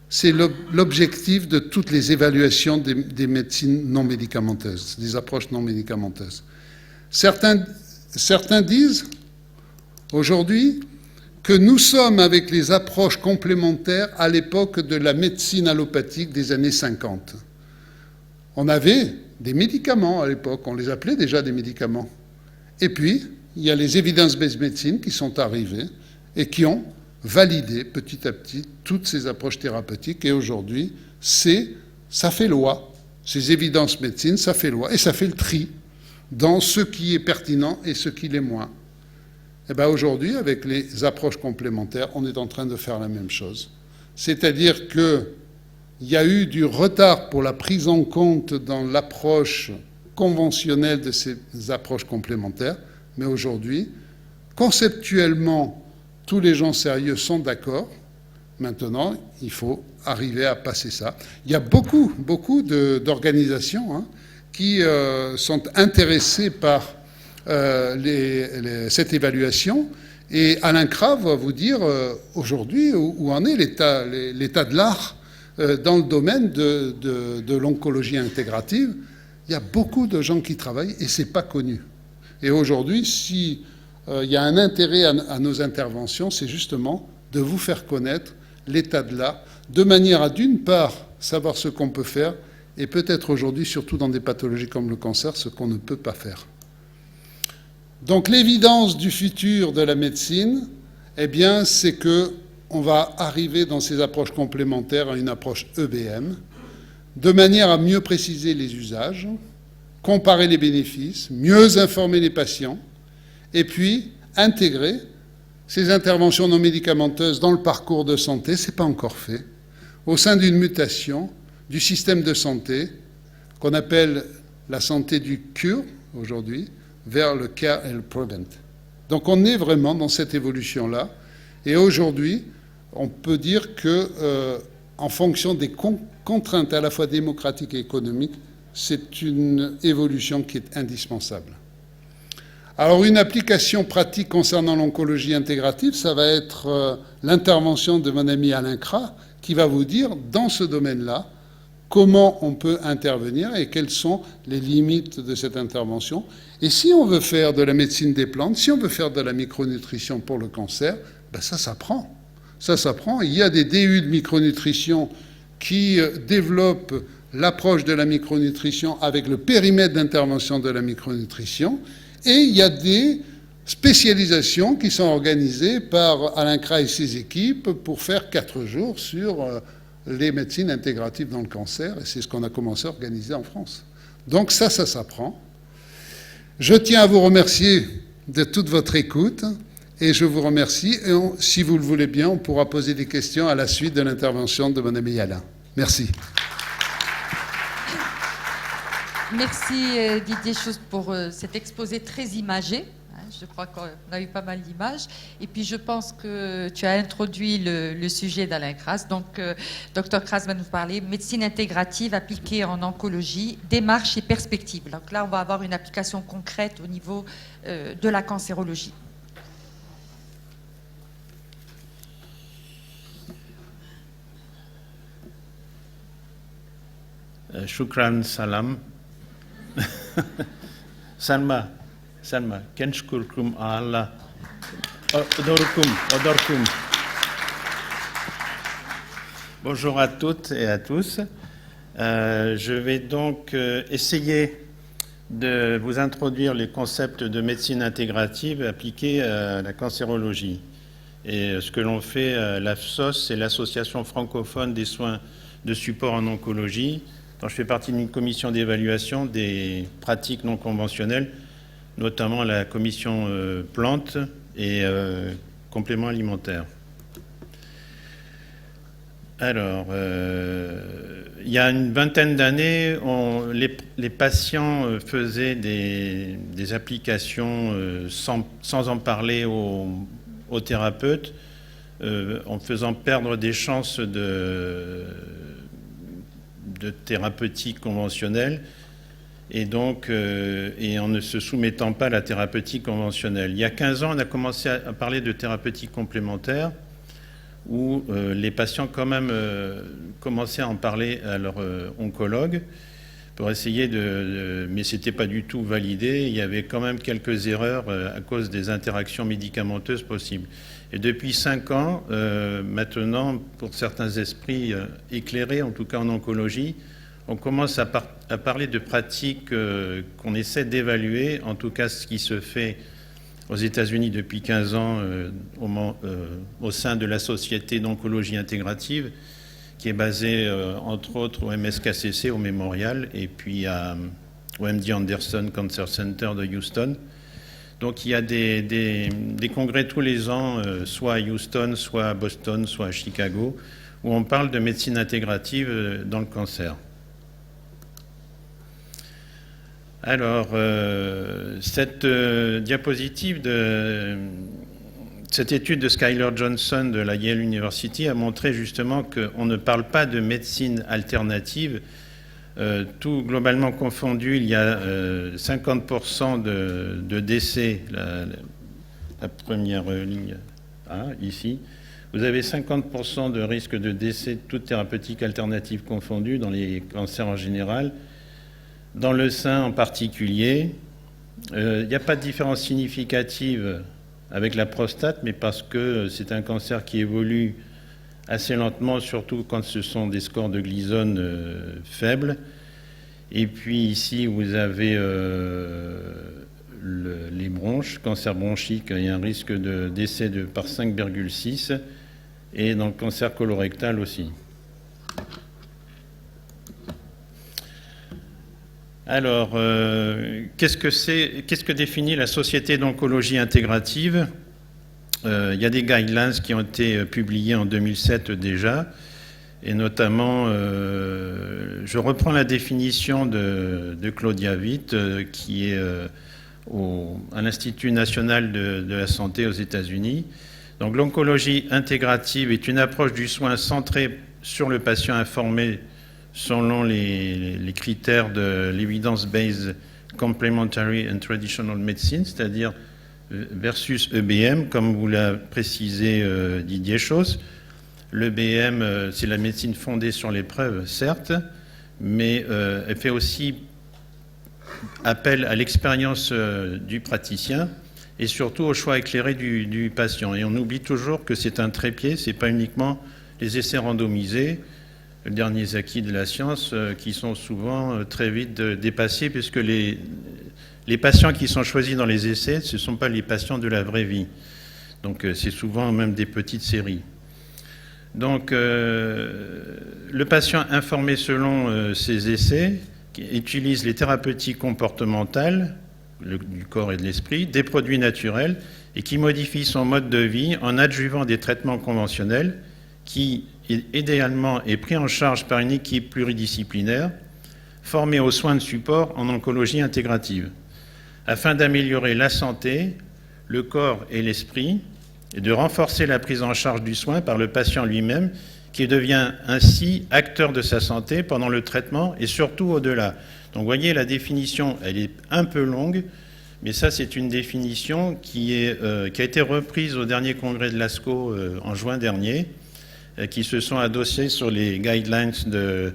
c'est l'objectif de toutes les évaluations des médecines non médicamenteuses, des approches non médicamenteuses. Certains disent aujourd'hui que nous sommes avec les approches complémentaires à l'époque de la médecine allopathique des années 50. On avait des médicaments à l'époque, on les appelait déjà des médicaments. Et puis, il y a les evidence-based medicine qui sont arrivées et qui ont validé petit à petit toutes ces approches thérapeutiques. Et aujourd'hui, ça fait loi. Ces evidence medicine, ça fait loi. Et ça fait le tri dans ce qui est pertinent et ce qui l'est moins. Et bien aujourd'hui, avec les approches complémentaires, on est en train de faire la même chose. C'est-à-dire qu'il y a eu du retard pour la prise en compte dans l'approche conventionnelle de ces approches complémentaires, mais aujourd'hui, conceptuellement, tous les gens sérieux sont d'accord. Maintenant, il faut arriver à passer ça. Il y a beaucoup d'organisations qui sont intéressées par cette évaluation. Et Alain Kra va vous dire aujourd'hui où en est l'état de l'art dans le domaine de l'oncologie intégrative. Il y a beaucoup de gens qui travaillent et ce n'est pas connu. Et aujourd'hui, si il y a un intérêt à nos interventions, c'est justement de vous faire connaître l'état de l'art, de manière à, d'une part, savoir ce qu'on peut faire, et peut-être aujourd'hui, surtout dans des pathologies comme le cancer, ce qu'on ne peut pas faire. Donc l'évidence du futur de la médecine, eh bien, c'est qu'on va arriver dans ces approches complémentaires à une approche EBM, de manière à mieux préciser les usages, comparer les bénéfices, mieux informer les patients, et puis intégrer ces interventions non médicamenteuses dans le parcours de santé, ce n'est pas encore fait, au sein d'une mutation du système de santé qu'on appelle la santé du cure aujourd'hui, vers le care and prevent. Donc on est vraiment dans cette évolution-là, et aujourd'hui, on peut dire que, en fonction des contraintes à la fois démocratiques et économiques, c'est une évolution qui est indispensable. Alors une application pratique concernant l'oncologie intégrative, ça va être l'intervention de mon ami Alain Kra, qui va vous dire, dans ce domaine-là, comment on peut intervenir et quelles sont les limites de cette intervention. Et si on veut faire de la médecine des plantes, si on veut faire de la micronutrition pour le cancer, ben ça s'apprend. Ça s'apprend. Il y a des DU de micronutrition qui développent l'approche de la micronutrition avec le périmètre d'intervention de la micronutrition. Et il y a des spécialisations qui sont organisées par Alain Kra et ses équipes pour faire 4 jours sur les médecines intégratives dans le cancer, et c'est ce qu'on a commencé à organiser en France. Donc ça s'apprend. Je tiens à vous remercier de toute votre écoute, et je vous remercie. Et si vous le voulez bien, on pourra poser des questions à la suite de l'intervention de mon ami Alain. Merci. Merci Didier Chose pour cet exposé très imagé. Je crois qu'on a eu pas mal d'images. Et puis, je pense que tu as introduit le sujet d'Alain Kras. Donc, Dr Kras va nous parler médecine intégrative appliquée en oncologie, démarche et perspectives. Donc là, on va avoir une application concrète au niveau de la cancérologie. Shukran salam. Salma, kenshkurkum Allah. Odorkum. Bonjour à toutes et à tous. Je vais donc essayer de vous introduire les concepts de médecine intégrative appliqués à la cancérologie. Et ce que l'on fait à l'AFSOS, c'est l'Association francophone des soins de support en oncologie, dont je fais partie d'une commission d'évaluation des pratiques non conventionnelles, notamment la commission plantes et compléments alimentaires. Alors, il y a une vingtaine d'années, les patients faisaient des applications sans en parler aux thérapeutes, en faisant perdre des chances de thérapeutique conventionnelle et donc et en ne se soumettant pas à la thérapeutique conventionnelle. Il y a 15 ans, on a commencé à parler de thérapeutique complémentaire où les patients quand même commençaient à en parler à leur oncologue pour essayer mais c'était pas du tout validé. Il y avait quand même quelques erreurs à cause des interactions médicamenteuses possibles. Et depuis 5 ans, maintenant, pour certains esprits éclairés, en tout cas en oncologie, on commence à parler de pratiques qu'on essaie d'évaluer, en tout cas ce qui se fait aux États-Unis depuis 15 ans au sein de la Société d'oncologie intégrative, qui est basée entre autres au MSKCC, au Mémorial, et puis au MD Anderson Cancer Center de Houston. Donc il y a des congrès tous les ans, soit à Houston, soit à Boston, soit à Chicago, où on parle de médecine intégrative dans le cancer. Alors, cette diapositive cette étude de Skyler Johnson de la Yale University a montré justement qu'on ne parle pas de médecine alternative. Tout globalement confondu, il y a 50% de décès, la première ligne ici. Vous avez 50% de risque de décès, toute thérapeutique alternative confondue, dans les cancers en général. Dans le sein en particulier, il n'y a pas de différence significative avec la prostate, mais parce que c'est un cancer qui évolue assez lentement, surtout quand ce sont des scores de Gleason faibles. Et puis ici, vous avez les bronches, cancer bronchique, il y a un risque de décès par 5,6, et dans le cancer colorectal aussi. Alors, qu'est-ce que définit la Société d'oncologie intégrative ? Il y a des guidelines qui ont été publiés en 2007 déjà, et notamment, je reprends la définition de Claudia Witt, qui est à l'Institut national de la santé aux États-Unis. Donc, l'oncologie intégrative est une approche du soin centrée sur le patient informé selon les critères de l'Evidence-Based Complementary and Traditional Medicine, c'est-à-dire versus EBM, comme vous l'a précisé Didier Chose. L'EBM, c'est la médecine fondée sur les preuves, certes, mais elle fait aussi appel à l'expérience du praticien et surtout au choix éclairé du patient. Et on oublie toujours que c'est un trépied, ce n'est pas uniquement les essais randomisés, les derniers acquis de la science, qui sont souvent très vite dépassés, puisque les Les patients qui sont choisis dans les essais, ce ne sont pas les patients de la vraie vie. Donc c'est souvent même des petites séries. Donc le patient informé selon ces essais utilise les thérapeutiques comportementales du corps et de l'esprit, des produits naturels et qui modifie son mode de vie en adjuvant des traitements conventionnels qui, idéalement, est pris en charge par une équipe pluridisciplinaire formée aux soins de support en oncologie intégrative, afin d'améliorer la santé, le corps et l'esprit, et de renforcer la prise en charge du soin par le patient lui-même, qui devient ainsi acteur de sa santé pendant le traitement et surtout au-delà. Donc vous voyez, la définition, elle est un peu longue, mais ça c'est une définition qui a été reprise au dernier congrès de l'ASCO en juin dernier, qui se sont adossés sur les guidelines de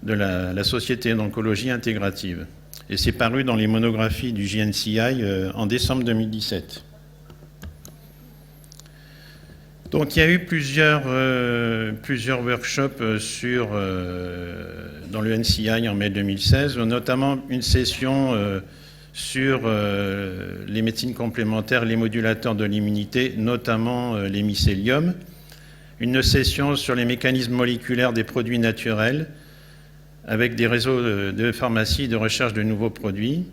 la Société d'oncologie intégrative. Et c'est paru dans les monographies du JNCI en décembre 2017. Donc il y a eu plusieurs workshops dans le NCI en mai 2016, notamment une session sur les médecines complémentaires, les modulateurs de l'immunité, notamment les mycéliums, une session sur les mécanismes moléculaires des produits naturels, avec des réseaux de pharmacies de recherche de nouveaux produits,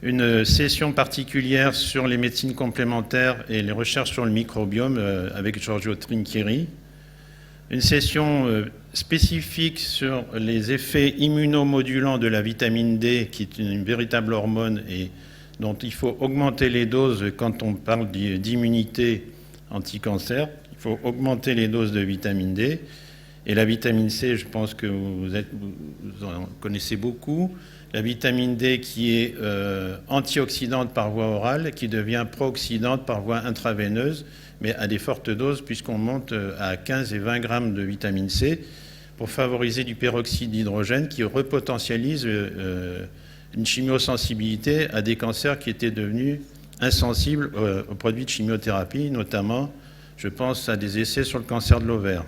une session particulière sur les médecines complémentaires et les recherches sur le microbiome avec Giorgio Trinchieri, une session spécifique sur les effets immunomodulants de la vitamine D, qui est une véritable hormone et dont il faut augmenter les doses quand on parle d'immunité anti-cancer. Il faut augmenter les doses de vitamine D. Et la vitamine C, je pense que vous en connaissez beaucoup. La vitamine D qui est antioxydante par voie orale, qui devient pro-oxydante par voie intraveineuse, mais à des fortes doses, puisqu'on monte à 15 et 20 grammes de vitamine C pour favoriser du peroxyde d'hydrogène qui repotentialise une chimiosensibilité à des cancers qui étaient devenus insensibles aux produits de chimiothérapie, notamment, je pense à des essais sur le cancer de l'ovaire.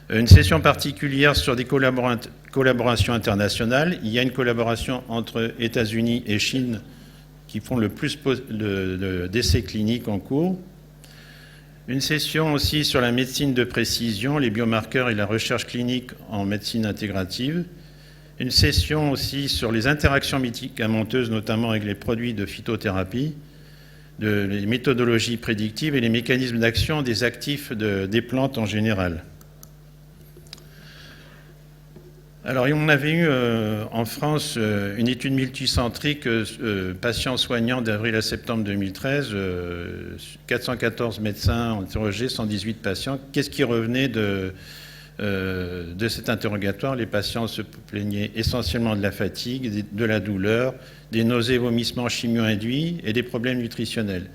Une session particulière sur des collaborations internationales. Il y a une collaboration entre États-Unis et Chine qui font le plus d'essais cliniques en cours. Une session aussi sur la médecine de précision, les biomarqueurs et la recherche clinique en médecine intégrative. Une session aussi sur les interactions médicamenteuses, notamment avec les produits de phytothérapie, les méthodologies prédictives et les mécanismes d'action des actifs des plantes en général. Alors, on avait eu en France une étude multicentrique patients soignants d'avril à septembre 2013, 414 médecins interrogés, 118 patients. Qu'est-ce qui revenait de cet interrogatoire? Les patients se plaignaient essentiellement de la fatigue, de la douleur, des nausées, vomissements chimio-induits et des problèmes nutritionnels.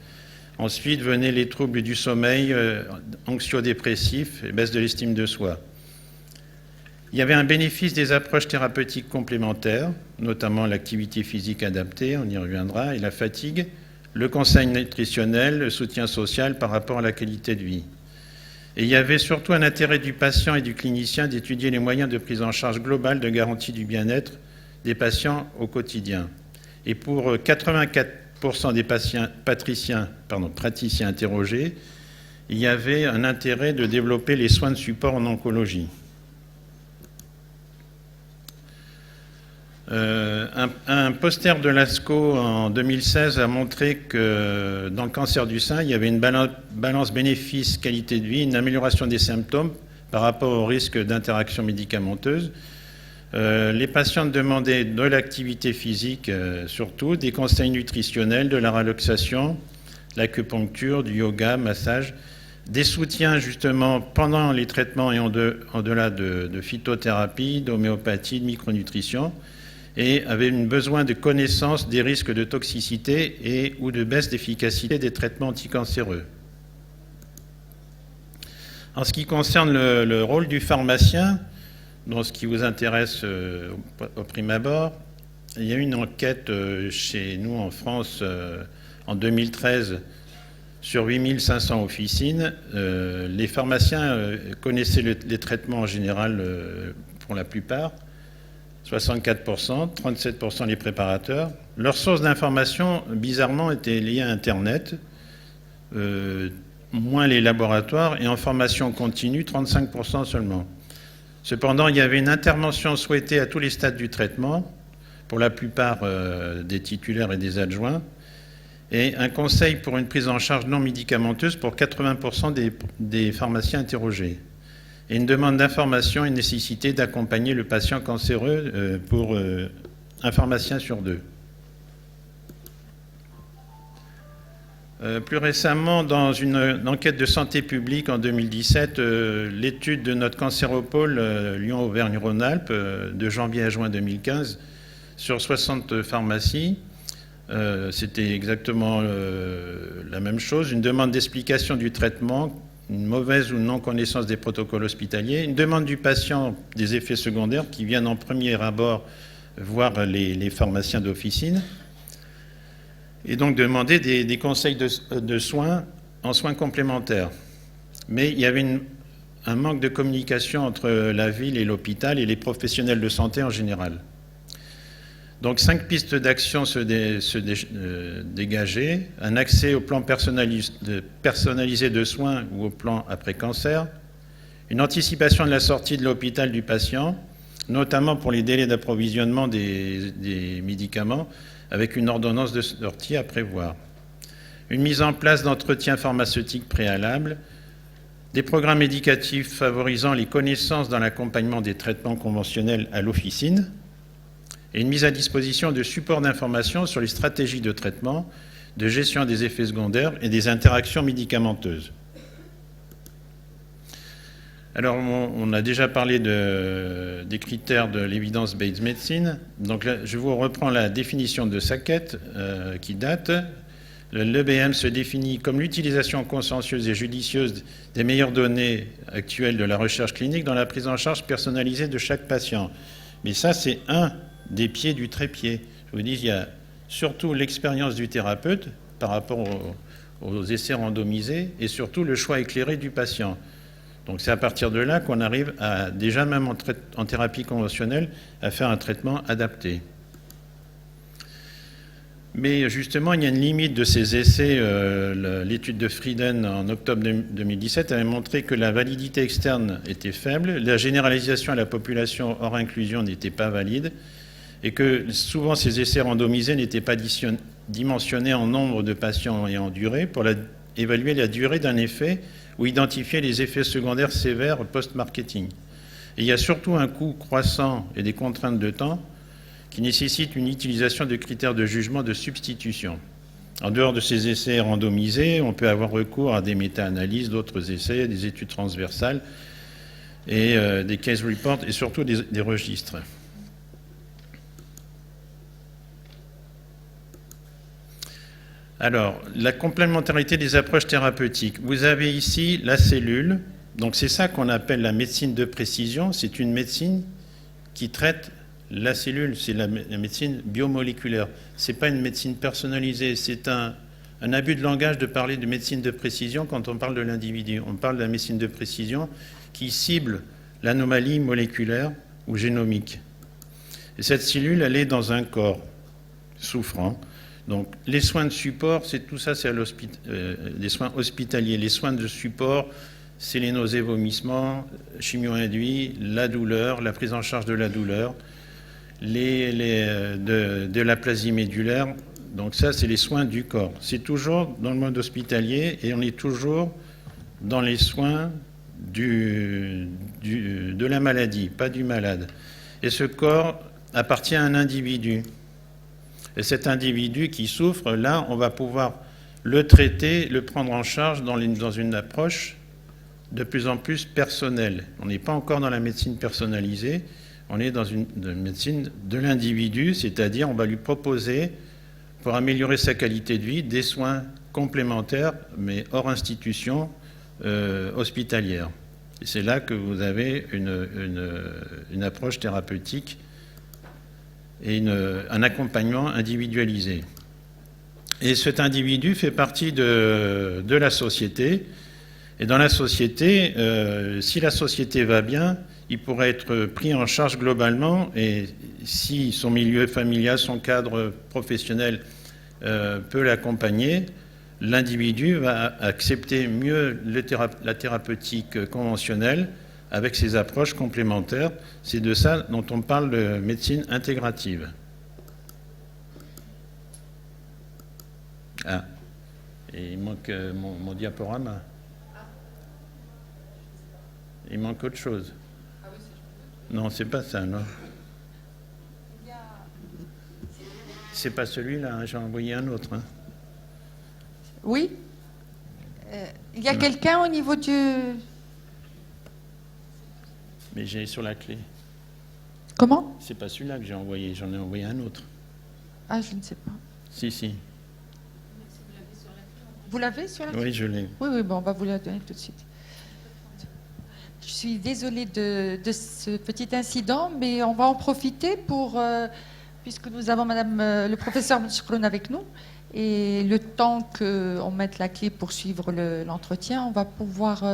Ensuite venaient les troubles du sommeil, anxio-dépressifs et baisse de l'estime de soi. Il y avait un bénéfice des approches thérapeutiques complémentaires, notamment l'activité physique adaptée, on y reviendra, et la fatigue, le conseil nutritionnel, le soutien social par rapport à la qualité de vie. Et il y avait surtout un intérêt du patient et du clinicien d'étudier les moyens de prise en charge globale de garantie du bien-être des patients au quotidien. Et pour 84% des praticiens interrogés, il y avait un intérêt de développer les soins de support en oncologie. Un poster de l'ASCO en 2016 a montré que dans le cancer du sein, il y avait une balance bénéfice qualité de vie, une amélioration des symptômes par rapport au risque d'interaction médicamenteuse. Les patients demandaient de l'activité physique surtout, des conseils nutritionnels, de la relaxation, l'acupuncture, du yoga, massage, des soutiens justement pendant les traitements et au-delà de phytothérapie, d'homéopathie, de micronutrition, et avaient besoin de connaissance des risques de toxicité et ou de baisse d'efficacité des traitements anticancéreux. En ce qui concerne le rôle du pharmacien, dans ce qui vous intéresse au prime abord, il y a eu une enquête chez nous en France en 2013 sur 8500 officines. Les pharmaciens connaissaient les traitements en général pour la plupart. 64%, 37% les préparateurs. Leur source d'information, bizarrement, était liée à Internet, moins les laboratoires, et en formation continue, 35% seulement. Cependant, il y avait une intervention souhaitée à tous les stades du traitement, pour la plupart des titulaires et des adjoints, et un conseil pour une prise en charge non médicamenteuse pour 80% des pharmaciens interrogés. Et une demande d'information et nécessité d'accompagner le patient cancéreux pour un pharmacien sur 2. Plus récemment, dans une enquête de santé publique en 2017, l'étude de notre cancéropôle Lyon-Auvergne-Rhône-Alpes de janvier à juin 2015 sur 60 pharmacies, c'était exactement la même chose, une demande d'explication du traitement, une mauvaise ou non connaissance des protocoles hospitaliers, une demande du patient des effets secondaires qui viennent en premier abord voir les pharmaciens d'officine, et donc demander des conseils de soins en soins complémentaires. Mais il y avait un manque de communication entre la ville et l'hôpital et les professionnels de santé en général. Donc 5 pistes d'action se dégageaient, un accès au plan personnalisé de soins ou au plan après cancer, une anticipation de la sortie de l'hôpital du patient, notamment pour les délais d'approvisionnement des médicaments, avec une ordonnance de sortie à prévoir, une mise en place d'entretiens pharmaceutiques préalables, des programmes éducatifs favorisant les connaissances dans l'accompagnement des traitements conventionnels à l'officine, et une mise à disposition de supports d'information sur les stratégies de traitement, de gestion des effets secondaires et des interactions médicamenteuses. Alors, on a déjà parlé des critères de l'Evidence-Based Medicine. Donc, là, je vous reprends la définition de Sackett qui date. L'EBM se définit comme l'utilisation consciencieuse et judicieuse des meilleures données actuelles de la recherche clinique dans la prise en charge personnalisée de chaque patient. Mais ça, c'est un des pieds du trépied. Je vous dis, il y a surtout l'expérience du thérapeute par rapport aux essais randomisés et surtout le choix éclairé du patient. Donc c'est à partir de là qu'on arrive à, déjà même en thérapie conventionnelle, à faire un traitement adapté. Mais justement, il y a une limite de ces essais. L'étude de Frieden en octobre 2017 avait montré que la validité externe était faible, la généralisation à la population hors inclusion n'était pas valide, et que souvent ces essais randomisés n'étaient pas dimensionnés en nombre de patients et en durée pour évaluer la durée d'un effet ou identifier les effets secondaires sévères post-marketing. Et il y a surtout un coût croissant et des contraintes de temps qui nécessitent une utilisation de critères de jugement de substitution. En dehors de ces essais randomisés, on peut avoir recours à des méta-analyses, d'autres essais, des études transversales et des case reports et surtout des registres. Alors, la complémentarité des approches thérapeutiques. Vous avez ici la cellule. Donc, c'est ça qu'on appelle la médecine de précision. C'est une médecine qui traite la cellule. C'est la médecine biomoléculaire. Ce n'est pas une médecine personnalisée. C'est un abus de langage de parler de médecine de précision quand on parle de l'individu. On parle de la médecine de précision qui cible l'anomalie moléculaire ou génomique. Et cette cellule, elle est dans un corps souffrant. Donc, les soins de support, c'est tout ça, c'est les soins hospitaliers. Les soins de support, c'est les nausées, vomissements, chimio-induits, la douleur, la prise en charge de la douleur, de l'aplasie médulaire. Donc ça, c'est les soins du corps. C'est toujours dans le mode hospitalier et on est toujours dans les soins de la maladie, pas du malade. Et ce corps appartient à un individu. Et cet individu qui souffre, là, on va pouvoir le traiter, le prendre en charge dans une approche de plus en plus personnelle. On n'est pas encore dans la médecine personnalisée, on est dans une médecine de l'individu, c'est-à-dire on va lui proposer, pour améliorer sa qualité de vie, des soins complémentaires, mais hors institution hospitalière. Et c'est là que vous avez une approche thérapeutique et un accompagnement individualisé. Et cet individu fait partie de la société. Et dans la société, si la société va bien, il pourrait être pris en charge globalement. Et si son milieu familial, son cadre professionnel peut l'accompagner, l'individu va accepter mieux la thérapeutique conventionnelle avec ses approches complémentaires. C'est de ça dont on parle de médecine intégrative. Ah, et il manque mon diaporama. Il manque autre chose. Non, c'est pas ça, non. C'est pas celui-là, hein, j'ai envoyé un autre. Hein. Oui. Il y a quelqu'un au niveau du... Mais j'ai sur la clé. Comment? C'est pas celui-là que j'ai envoyé, j'en ai envoyé un autre. Ah, je ne sais pas. Si. Vous l'avez sur la clé? Oui, je l'ai. Oui, bon, on va vous la donner tout de suite. Je suis désolée de ce petit incident, mais on va en profiter pour, puisque nous avons le professeur Mouchkroun avec nous, et le temps qu'on mette la clé pour suivre l'entretien, on va pouvoir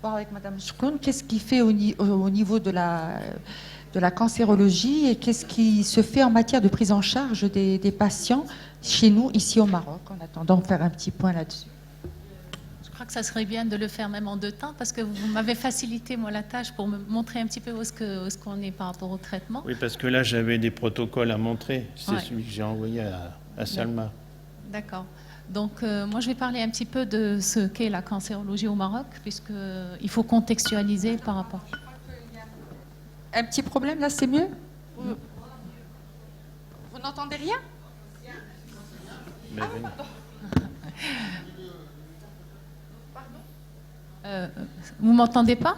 voir avec Madame Mouchkroun qu'est-ce qui fait au niveau de la cancérologie et qu'est-ce qui se fait en matière de prise en charge des patients chez nous, ici au Maroc, en attendant de faire un petit point là-dessus. Je crois que ça serait bien de le faire même en 2 temps parce que vous m'avez facilité moi la tâche pour me montrer un petit peu où est-ce qu'on est par rapport au traitement. Oui, parce que là, j'avais des protocoles à montrer. C'est Ouais. celui que j'ai envoyé à Salma. D'accord. Donc, moi, je vais parler un petit peu de ce qu'est la cancérologie au Maroc, puisqu'il faut contextualiser par rapport. Un petit problème, là, c'est mieux? Vous n'entendez rien? Mais venez. Vous m'entendez pas?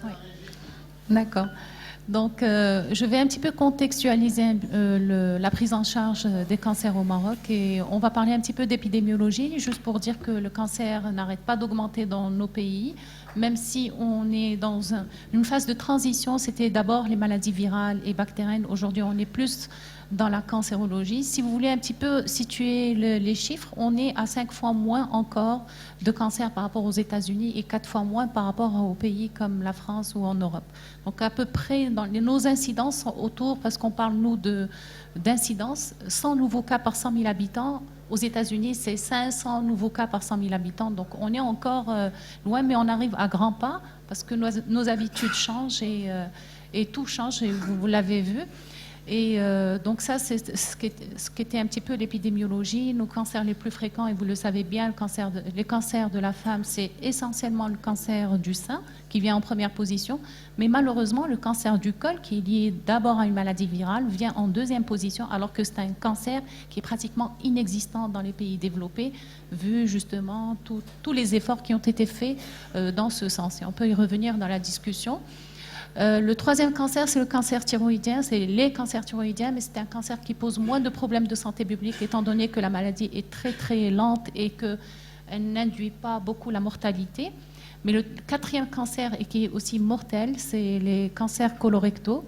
Oui. D'accord. Donc, je vais un petit peu contextualiser la prise en charge des cancers au Maroc et on va parler un petit peu d'épidémiologie, juste pour dire que le cancer n'arrête pas d'augmenter dans nos pays, même si on est dans une phase de transition. C'était d'abord les maladies virales et bactériennes. Aujourd'hui, on est plus dans la cancérologie. Si vous voulez un petit peu situer les chiffres, on est à 5 fois moins encore de cancer par rapport aux États-Unis et 4 fois moins par rapport aux pays comme la France ou en Europe. Donc à peu près, nos incidences sont autour, parce qu'on parle nous d'incidence, 100 nouveaux cas par 100 000 habitants. Aux États-Unis, c'est 500 nouveaux cas par 100 000 habitants. Donc on est encore loin, mais on arrive à grands pas parce que nos habitudes changent et tout change, et vous l'avez vu. Et donc ça, c'est ce qu'était un petit peu l'épidémiologie. Nos cancers les plus fréquents, et vous le savez bien, les cancers de la femme, c'est essentiellement le cancer du sein qui vient en première position. Mais malheureusement, le cancer du col, qui est lié d'abord à une maladie virale, vient en deuxième position, alors que c'est un cancer qui est pratiquement inexistant dans les pays développés, vu justement tous les efforts qui ont été faits dans ce sens. Et on peut y revenir dans la discussion. Le troisième cancer, c'est le cancer thyroïdien, c'est les cancers thyroïdiens, mais c'est un cancer qui pose moins de problèmes de santé publique, étant donné que la maladie est très très lente et qu'elle n'induit pas beaucoup la mortalité. Mais le quatrième cancer, et qui est aussi mortel, c'est les cancers colorectaux,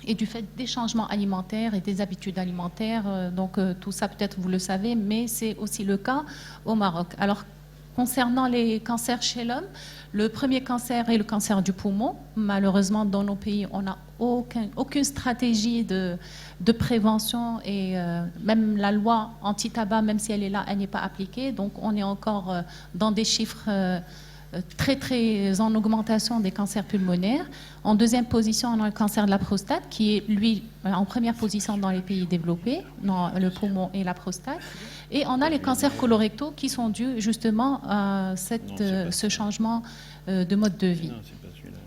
et du fait des changements alimentaires et des habitudes alimentaires. Donc tout ça, peut-être vous le savez, mais c'est aussi le cas au Maroc. Alors, concernant les cancers chez l'homme, le premier cancer est le cancer du poumon. Malheureusement, dans nos pays, on n'a aucune stratégie de prévention, et même la loi anti-tabac, même si elle est là, elle n'est pas appliquée. Donc on est encore dans des chiffres très très en augmentation des cancers pulmonaires. En deuxième position, on a le cancer de la prostate, qui est lui en première position dans les pays développés, dans le poumon et la prostate. Et on a les cancers colorectaux qui sont dus justement à ce changement de mode de vie. Non, c'est pas celui-là.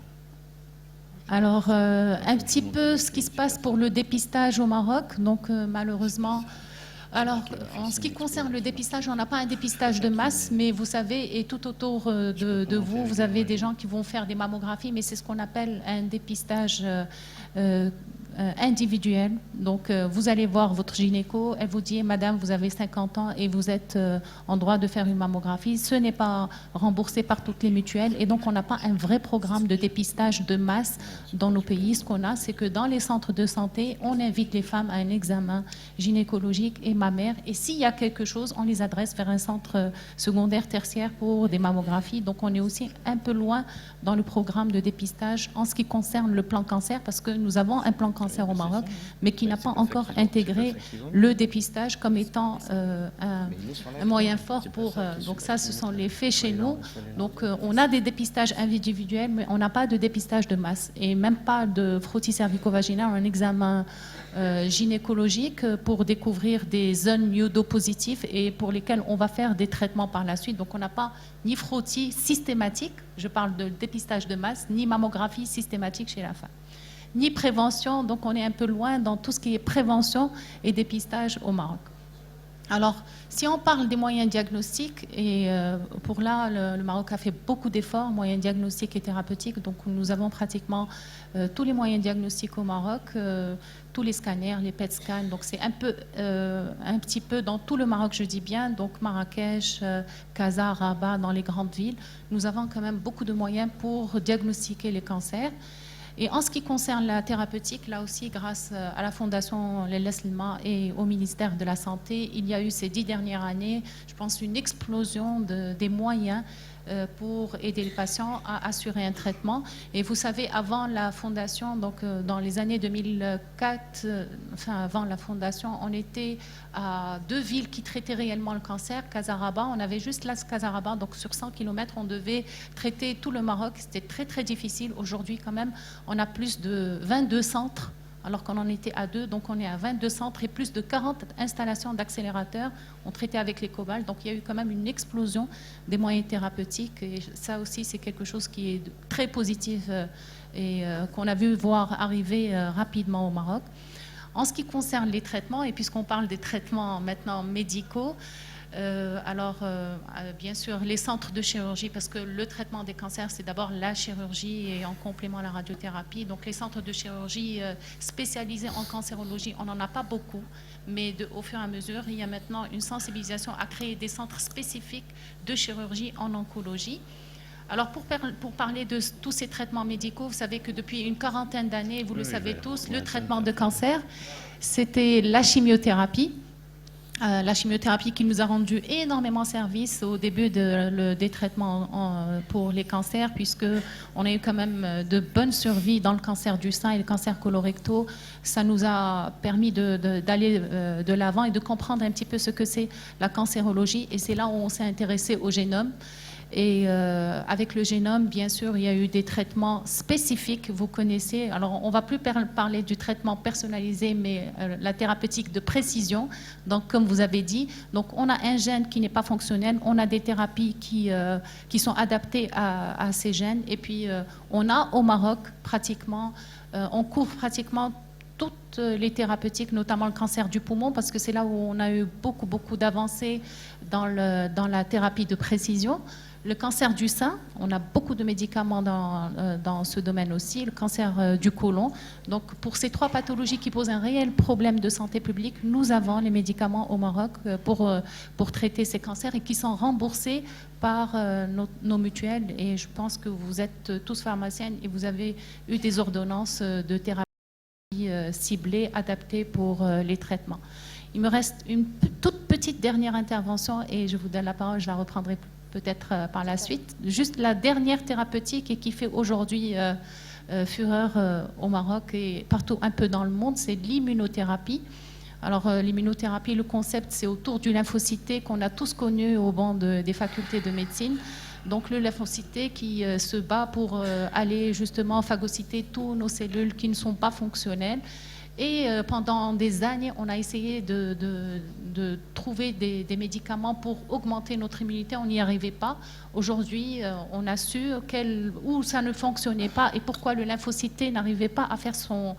Alors, un petit peu ce qui se passe pour le dépistage au Maroc. Donc, malheureusement, alors, en ce qui concerne le dépistage, on n'a pas un dépistage de masse, mais vous savez, et tout autour de vous, vous avez des gens qui vont faire des mammographies, mais c'est ce qu'on appelle un dépistage individuelle. Donc, vous allez voir votre gynéco, elle vous dit, Madame, vous avez 50 ans et vous êtes en droit de faire une mammographie. Ce n'est pas remboursé par toutes les mutuelles et donc on n'a pas un vrai programme de dépistage de masse dans nos pays. Ce qu'on a, c'est que dans les centres de santé, on invite les femmes à un examen gynécologique et mammaire et s'il y a quelque chose, on les adresse vers un centre secondaire, tertiaire pour des mammographies. Donc, on est aussi un peu loin dans le programme de dépistage en ce qui concerne le plan cancer parce que nous avons un plan cancer au Maroc, mais qui n'a pas encore intégré le dépistage comme étant un moyen fort pour... donc ça, ce sont les faits chez nous. Donc on a des dépistages individuels, mais on n'a pas de dépistage de masse et même pas de frottis cervico-vaginal, un examen gynécologique pour découvrir des zones iodopositives et pour lesquelles on va faire des traitements par la suite. Donc on n'a pas ni frottis systématique, je parle de dépistage de masse, ni mammographie systématique chez la femme, ni prévention. Donc on est un peu loin dans tout ce qui est prévention et dépistage au Maroc. Alors, si on parle des moyens diagnostiques, et pour là, le Maroc a fait beaucoup d'efforts, moyens diagnostiques et thérapeutiques, donc nous avons pratiquement tous les moyens diagnostiques au Maroc, tous les scanners, les PET scans, donc c'est un petit peu dans tout le Maroc, je dis bien, donc Marrakech, Casa, Rabat, dans les grandes villes, nous avons quand même beaucoup de moyens pour diagnostiquer les cancers. Et en ce qui concerne la thérapeutique, là aussi, grâce à la Fondation Lella Slima et au ministère de la Santé, il y a eu ces 10 dernières années, je pense, une explosion des moyens pour aider les patients à assurer un traitement. Et vous savez, avant la Fondation, donc dans les années 2004, enfin avant la Fondation, on était à 2 villes qui traitaient réellement le cancer, Casaraba, on avait juste la Casaraba, donc sur 100 km, on devait traiter tout le Maroc, c'était très très difficile. Aujourd'hui quand même, on a plus de 22 centres, alors qu'on en était à 2, donc on est à 22 centres et plus de 40 installations d'accélérateurs. On traitait avec les cobalt, donc il y a eu quand même une explosion des moyens thérapeutiques et ça aussi c'est quelque chose qui est très positif et qu'on a vu voir arriver rapidement au Maroc. En ce qui concerne les traitements, et puisqu'on parle des traitements maintenant médicaux, bien sûr, les centres de chirurgie, parce que le traitement des cancers, c'est d'abord la chirurgie et en complément la radiothérapie. Donc, les centres de chirurgie spécialisés en cancérologie, on n'en a pas beaucoup, mais au fur et à mesure, il y a maintenant une sensibilisation à créer des centres spécifiques de chirurgie en oncologie. Alors, pour parler de tous ces traitements médicaux, vous savez que depuis une quarantaine d'années, vous le savez tous, le traitement de cancer, c'était la chimiothérapie. La chimiothérapie qui nous a rendu énormément service au début des traitements pour les cancers, puisqu'on a eu quand même de bonnes survies dans le cancer du sein et le cancer colorectal. Ça nous a permis d'aller de l'avant et de comprendre un petit peu ce que c'est la cancérologie. Et c'est là où on s'est intéressé au génome. Et avec le génome, bien sûr, il y a eu des traitements spécifiques, vous connaissez. Alors, on ne va plus parler du traitement personnalisé, mais la thérapeutique de précision. Donc, comme vous avez dit, donc, on a un gène qui n'est pas fonctionnel, on a des thérapies qui sont adaptées à ces gènes. Et puis, on a au Maroc, pratiquement, on couvre pratiquement toutes les thérapeutiques, notamment le cancer du poumon, parce que c'est là où on a eu beaucoup d'avancées dans la thérapie de précision. Le cancer du sein, on a beaucoup de médicaments dans ce domaine aussi, le cancer du côlon. Donc pour ces 3 pathologies qui posent un réel problème de santé publique, nous avons les médicaments au Maroc pour traiter ces cancers et qui sont remboursés par nos mutuelles. Et je pense que vous êtes tous pharmaciennes et vous avez eu des ordonnances de thérapie ciblées, adaptées pour les traitements. Il me reste une toute petite dernière intervention et je vous donne la parole, je la reprendrai peut-être par la suite. Juste la dernière thérapeutique et qui fait aujourd'hui fureur au Maroc et partout un peu dans le monde, c'est l'immunothérapie. Alors l'immunothérapie, le concept, c'est autour du lymphocyté qu'on a tous connu au banc des facultés de médecine. Donc le lymphocyté qui se bat pour aller justement phagocyter toutes nos cellules qui ne sont pas fonctionnelles. Et pendant des années, on a essayé de trouver des médicaments pour augmenter notre immunité. On n'y arrivait pas. Aujourd'hui, on a su où ça ne fonctionnait pas et pourquoi le lymphocyté n'arrivait pas à faire son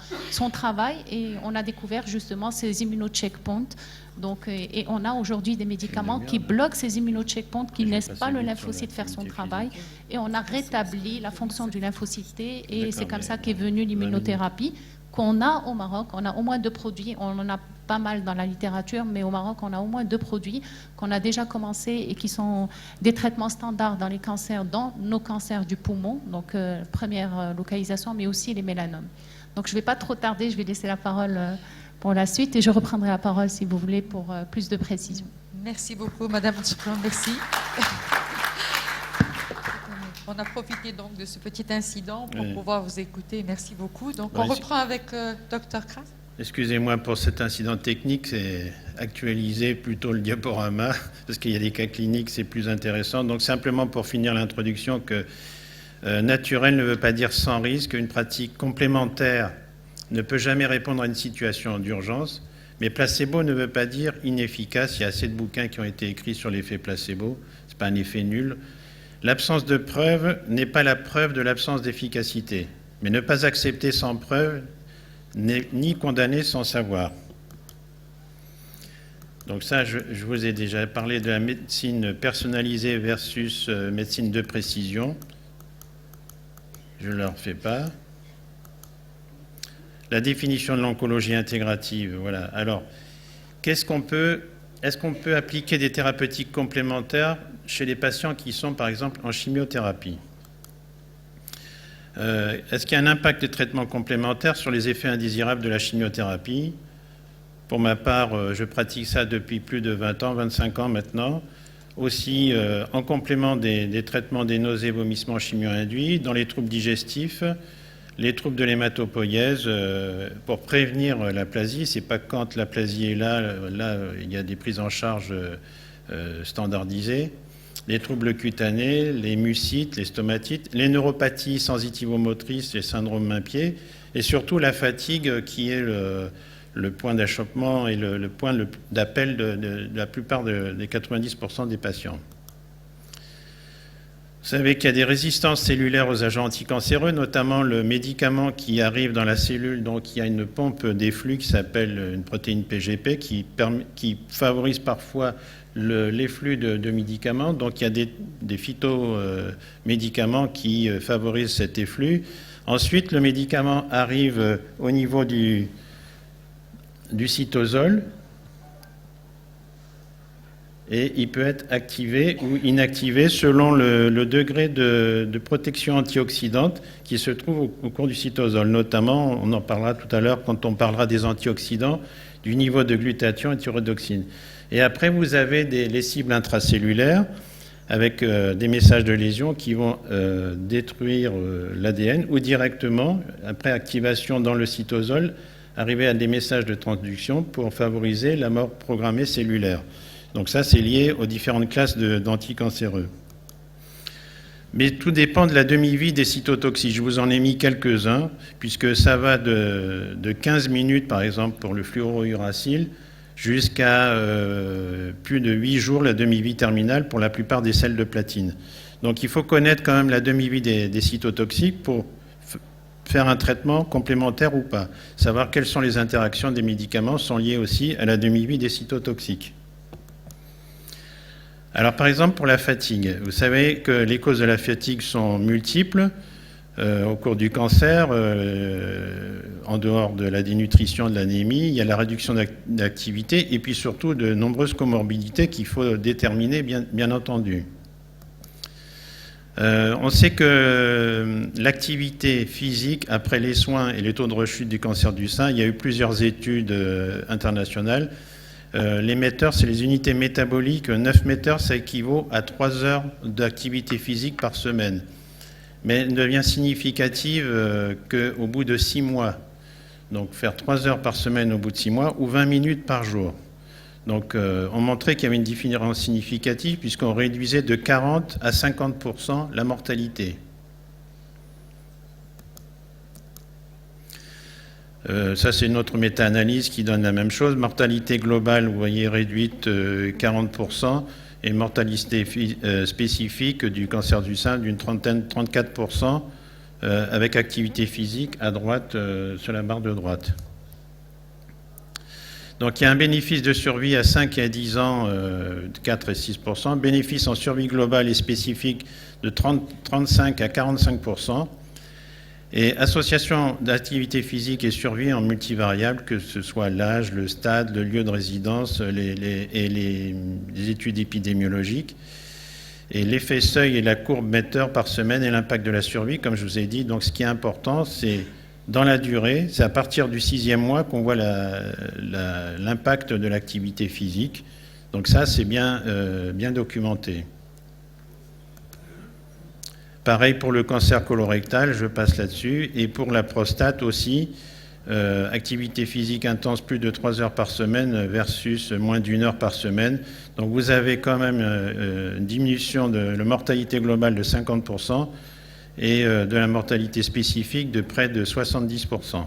travail. Et on a découvert justement ces immunocheckpoints. Donc, et on a aujourd'hui des médicaments qui bloquent ces immunocheckpoints, qui ne laissent pas le lymphocyte faire son travail. Et on a rétabli la fonction du lymphocyté. Et c'est comme ça qu'est venue l'immunothérapie. qu'on a au Maroc. On a au moins 2 produits, on en a pas mal dans la littérature, mais au Maroc, on a au moins 2 produits qu'on a déjà commencé et qui sont des traitements standards dans les cancers, dans nos cancers du poumon, donc première localisation, mais aussi les mélanomes. Donc je ne vais pas trop tarder, je vais laisser la parole pour la suite et je reprendrai la parole si vous voulez pour plus de précision. Merci beaucoup, Madame Tchoukran, merci. On a profité donc de ce petit incident pour pouvoir vous écouter. Merci beaucoup. Donc on reprend avec Dr Kras. Excusez-moi pour cet incident technique, c'est actualiser plutôt le diaporama, parce qu'il y a des cas cliniques, c'est plus intéressant. Donc simplement pour finir l'introduction, que naturel ne veut pas dire sans risque. Une pratique complémentaire ne peut jamais répondre à une situation d'urgence, mais placebo ne veut pas dire inefficace. Il y a assez de bouquins qui ont été écrits sur l'effet placebo, ce n'est pas un effet nul. L'absence de preuve n'est pas la preuve de l'absence d'efficacité, mais ne pas accepter sans preuve n'est ni condamné sans savoir. Donc ça, je vous ai déjà parlé de la médecine personnalisée versus médecine de précision. Je ne le refais pas. La définition de l'oncologie intégrative, voilà. Alors, est-ce qu'on peut appliquer des thérapeutiques complémentaires chez les patients qui sont, par exemple, en chimiothérapie ? Est-ce qu'il y a un impact des traitements complémentaires sur les effets indésirables de la chimiothérapie ? Pour ma part, je pratique ça depuis plus de 20 ans, 25 ans maintenant. Aussi, en complément des traitements des nausées et vomissements chimio-induits, dans les troubles digestifs, les troubles de l'hématopoïèse, pour prévenir l'aplasie. C'est pas quand l'aplasie est là, il y a des prises en charge standardisées. Les troubles cutanés, les mucites, les stomatites, les neuropathies sensitivo-motrices, les syndromes main-pied, et surtout la fatigue qui est le point d'achoppement et le point d'appel de la plupart des 90% des patients. Vous savez qu'il y a des résistances cellulaires aux agents anticancéreux, notamment le médicament qui arrive dans la cellule, donc il y a une pompe des flux qui s'appelle une protéine PGP qui favorise parfois l'efflux de médicaments. Donc il y a des phytomédicaments qui favorisent cet efflux. Ensuite, le médicament arrive au niveau du cytosol et il peut être activé ou inactivé selon le degré de protection antioxydante qui se trouve au cours du cytosol. Notamment, on en parlera tout à l'heure quand on parlera des antioxydants, du niveau de glutathion et thyrodoxine. Et après, vous avez les cibles intracellulaires avec des messages de lésion qui vont détruire l'ADN ou directement, après activation dans le cytosol, arriver à des messages de transduction pour favoriser la mort programmée cellulaire. Donc ça, c'est lié aux différentes classes d'anticancéreux. Mais tout dépend de la demi-vie des cytotoxiques. Je vous en ai mis quelques-uns, puisque ça va de 15 minutes, par exemple, pour le fluorouracile, jusqu'à plus de 8 jours, la demi-vie terminale, pour la plupart des sels de platine. Donc il faut connaître quand même la demi-vie des cytotoxiques pour faire un traitement complémentaire ou pas. Savoir quelles sont les interactions des médicaments sont liées aussi à la demi-vie des cytotoxiques. Alors par exemple pour la fatigue, vous savez que les causes de la fatigue sont multiples au cours du cancer, en dehors de la dénutrition, de l'anémie, il y a la réduction d'activité et puis surtout de nombreuses comorbidités qu'il faut déterminer bien entendu. On sait que l'activité physique après les soins et les taux de rechute du cancer du sein, il y a eu plusieurs études internationales. Les mètres, c'est les unités métaboliques. 9 mètres, ça équivaut à 3 heures d'activité physique par semaine. Mais elle devient significative qu'au bout de 6 mois. Donc faire 3 heures par semaine au bout de 6 mois ou 20 minutes par jour. Donc on montrait qu'il y avait une différence significative puisqu'on réduisait de 40 à 50% la mortalité. Ça, c'est notre méta-analyse qui donne la même chose. Mortalité globale, vous voyez, réduite 40%, et mortalité spécifique du cancer du sein d'une 34%, avec activité physique à droite, sur la barre de droite. Donc il y a un bénéfice de survie à 5 et à 10 ans de 4 et 6%, bénéfice en survie globale et spécifique de 35 à 45%. Et association d'activité physique et survie en multivariable, que ce soit l'âge, le stade, le lieu de résidence et les études épidémiologiques. Et l'effet seuil et la courbe metteur par semaine et l'impact de la survie, comme je vous ai dit. Donc ce qui est important, c'est dans la durée, c'est à partir du 6e mois qu'on voit l'impact de l'activité physique. Donc ça, c'est bien documenté. Pareil pour le cancer colorectal, je passe là-dessus. Et pour la prostate aussi, activité physique intense plus de 3 heures par semaine versus moins d'1 heure par semaine. Donc vous avez quand même une diminution de la mortalité globale de 50% et de la mortalité spécifique de près de 70%.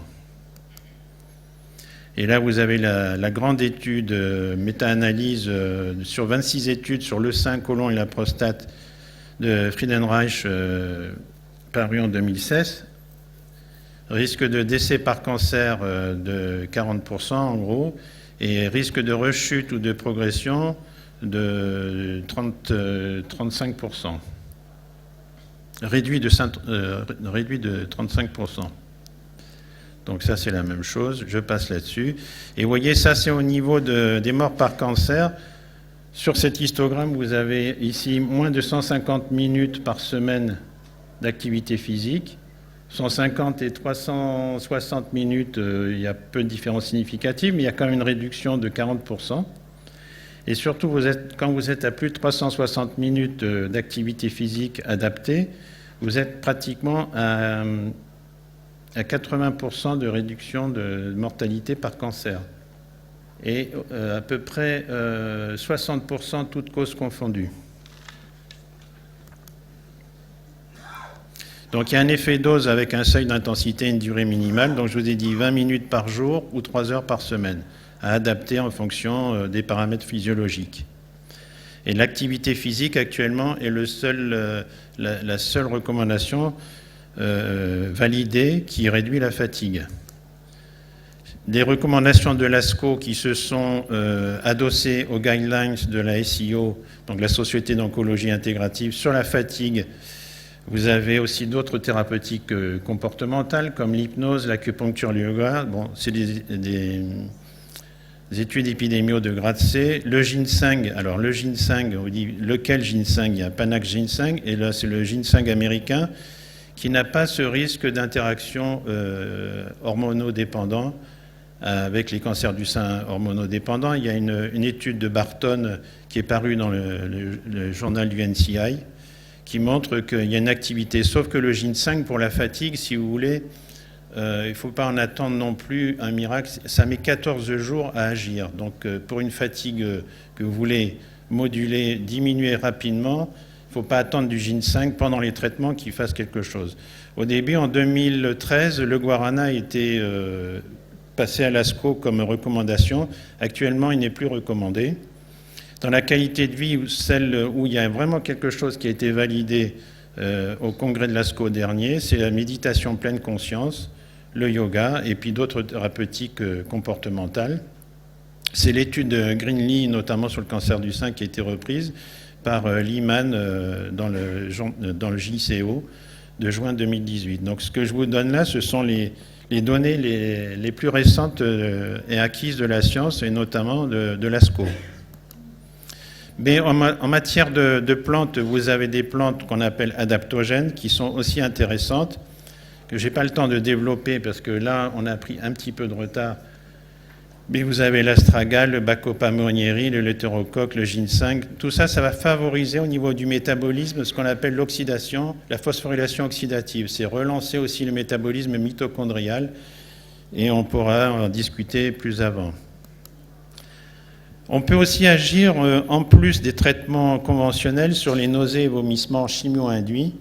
Et là, vous avez la grande étude méta-analyse sur 26 études sur le sein, côlon et la prostate de Friedenreich, paru en 2016. Risque de décès par cancer de 40% en gros, et risque de rechute ou de progression de 35%. Réduit de 35%. Donc ça, c'est la même chose. Je passe là-dessus. Et vous voyez, ça, c'est au niveau des morts par cancer. Sur cet histogramme, vous avez ici moins de 150 minutes par semaine d'activité physique. 150 et 360 minutes, il y a peu de différences significatives, mais il y a quand même une réduction de 40%. Et surtout, quand vous êtes à plus de 360 minutes d'activité physique adaptée, vous êtes pratiquement à 80% de réduction de mortalité par cancer. Et à peu près 60% toutes causes confondues. Donc il y a un effet dose avec un seuil d'intensité et une durée minimale. Donc je vous ai dit 20 minutes par jour ou 3 heures par semaine, à adapter en fonction des paramètres physiologiques. Et l'activité physique actuellement est la seule recommandation validée qui réduit la fatigue. Des recommandations de l'ASCO qui se sont adossées aux guidelines de la SIO, donc la Société d'oncologie intégrative, sur la fatigue. Vous avez aussi d'autres thérapeutiques comportementales comme l'hypnose, l'acupuncture, le yoga. Bon, c'est des études épidémiologiques de grade C. Le ginseng, alors le ginseng, on dit lequel ginseng? Il y a Panax ginseng, et là c'est le ginseng américain qui n'a pas ce risque d'interaction hormonodépendant avec les cancers du sein hormonodépendants. Il y a une étude de Barton qui est parue dans le journal du NCI qui montre qu'il y a une activité, sauf que le ginseng pour la fatigue, si vous voulez, il ne faut pas en attendre non plus un miracle, ça met 14 jours à agir. Donc pour une fatigue que vous voulez moduler, diminuer rapidement, il ne faut pas attendre du ginseng pendant les traitements qu'il fasse quelque chose. Au début, en 2013, le guarana a été passé à l'ASCO comme recommandation. Actuellement, il n'est plus recommandé. Dans la qualité de vie, celle où il y a vraiment quelque chose qui a été validé au congrès de l'ASCO dernier, c'est la méditation pleine conscience, le yoga et puis d'autres thérapeutiques comportementales. C'est l'étude de Greenlee, notamment sur le cancer du sein, qui a été reprise par Lehman dans le JCO de juin 2018. Donc ce que je vous donne là, ce sont les données les plus récentes et acquises de la science, et notamment de l'ASCO. Mais en matière de plantes, vous avez des plantes qu'on appelle adaptogènes, qui sont aussi intéressantes, que je n'ai pas le temps de développer, parce que là, on a pris un petit peu de retard. Mais vous avez l'astragale, le Bacopa monnieri, le letterocoque, le ginseng. Tout ça, ça va favoriser au niveau du métabolisme ce qu'on appelle l'oxydation, la phosphorylation oxydative. C'est relancer aussi le métabolisme mitochondrial, et on pourra en discuter plus avant. On peut aussi agir, en plus des traitements conventionnels, sur les nausées et vomissements chimio-induits.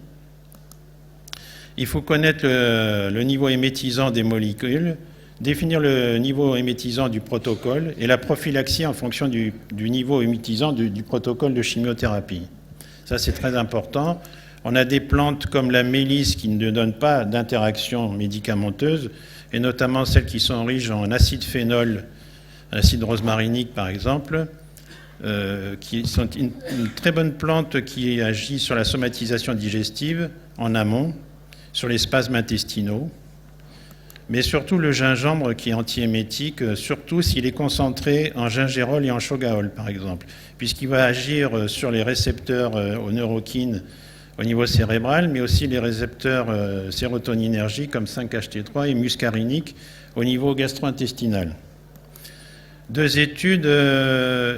Il faut connaître le niveau émétisant des molécules, définir le niveau émétisant du protocole et la prophylaxie en fonction du niveau émétisant du protocole de chimiothérapie. Ça, c'est très important. On a des plantes comme la mélisse qui ne donnent pas d'interaction médicamenteuse, et notamment celles qui sont riches en acide phénol, l'acide rosmarinique par exemple, qui sont une très bonne plante qui agit sur la somatisation digestive en amont, sur les spasmes intestinaux, mais surtout le gingembre qui est antiémétique, surtout s'il est concentré en gingérol et en chogaol, par exemple, puisqu'il va agir sur les récepteurs aux neurokines au niveau cérébral, mais aussi les récepteurs sérotoninergiques comme 5-HT3 et muscariniques au niveau gastro-intestinal. 2 études,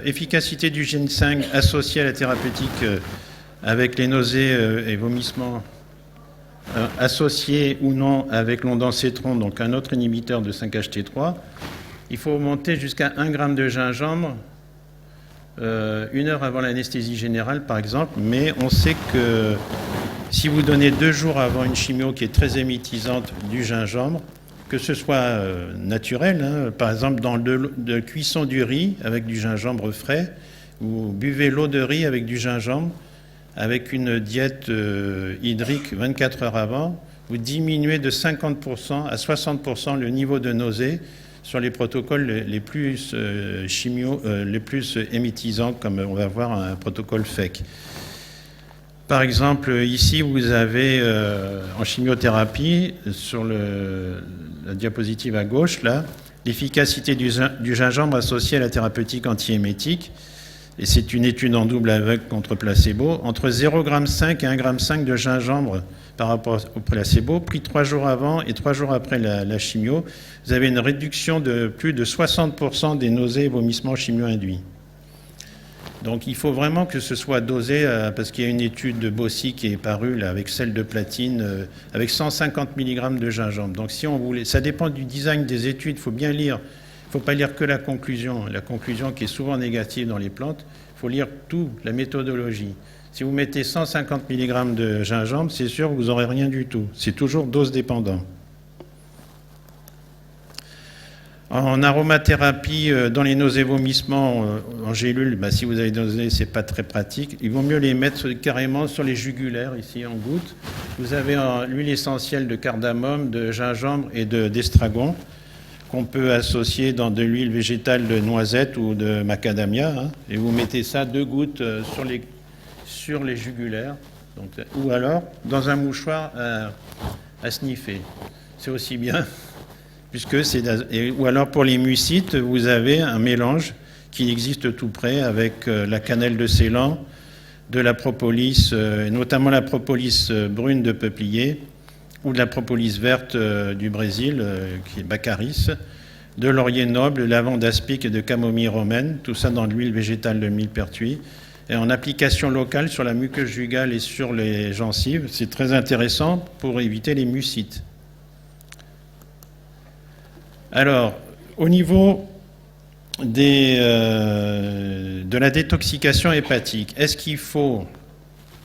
efficacité du ginseng associée à la thérapeutique avec les nausées et vomissements associés ou non avec l'ondansetron, donc un autre inhibiteur de 5-HT3. Il faut monter jusqu'à 1 g de gingembre 1 heure avant l'anesthésie générale, par exemple, mais on sait que si vous donnez 2 jours avant une chimio qui est très émétisante du gingembre, que ce soit naturel, hein, par exemple dans de cuisson du riz avec du gingembre frais, vous buvez l'eau de riz avec du gingembre, avec une diète hydrique 24 heures avant, vous diminuez de 50% à 60% le niveau de nausée sur les protocoles les plus les plus émétisants, comme on va voir un protocole FEC. Par exemple, ici, vous avez en chimiothérapie, sur la diapositive à gauche, là, l'efficacité du gingembre associée à la thérapeutique antiémétique. Et c'est une étude en double aveugle contre placebo. Entre 0,5 g et 1,5 g de gingembre par rapport au placebo, pris 3 jours avant et 3 jours après la chimio, vous avez une réduction de plus de 60% des nausées et vomissements chimio-induits. Donc il faut vraiment que ce soit dosé, parce qu'il y a une étude de Bossi qui est parue là, avec celle de platine, avec 150 mg de gingembre. Donc si on voulait, ça dépend du design des études, il faut bien lire. Il ne faut pas lire que la conclusion qui est souvent négative dans les plantes, il faut lire tout, la méthodologie. Si vous mettez 150 mg de gingembre, c'est sûr que vous n'aurez rien du tout. C'est toujours dose dépendant. En aromathérapie, dans les nausées-vomissements en gélule, si vous avez des nausées, ce n'est pas très pratique. Il vaut mieux les mettre carrément sur les jugulaires, ici en gouttes. Vous avez l'huile essentielle de cardamome, de gingembre et d'estragon, qu'on peut associer dans de l'huile végétale de noisette ou de macadamia. Hein, et vous mettez ça 2 gouttes sur les jugulaires, donc, ou alors dans un mouchoir à sniffer. C'est aussi bien. Ou alors pour les mucites, vous avez un mélange qui existe tout près avec la cannelle de Ceylan, de la propolis, notamment la propolis brune de peuplier, ou de la propolis verte du Brésil, qui est Baccharis, de laurier noble, de lavande aspic et de camomille romaine, tout ça dans l'huile végétale de millepertuis, et en application locale sur la muqueuse jugale et sur les gencives. C'est très intéressant pour éviter les mucites. Alors, au niveau de la détoxication hépatique, est-ce qu'il faut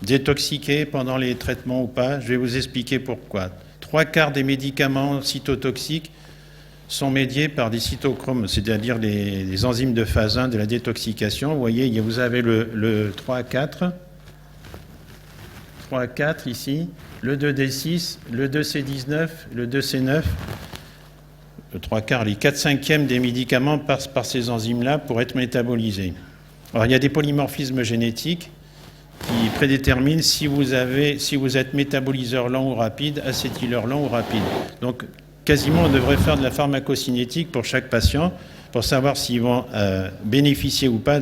détoxiquer pendant les traitements ou pas? Je vais vous expliquer pourquoi. 3/4 des médicaments cytotoxiques sont médiés par des cytochromes, c'est-à-dire les enzymes de phase 1 de la détoxication. Vous voyez, vous avez le 3/4 ici, le 2D6, le 2C19, le 2C9. Le 3/4, les 4/5 des médicaments passent par ces enzymes-là pour être métabolisés. Alors, il y a des polymorphismes génétiques qui prédéterminent si vous êtes métaboliseur lent ou rapide, acétyleur lent ou rapide. Donc, quasiment, on devrait faire de la pharmacocinétique pour chaque patient pour savoir s'ils vont bénéficier ou pas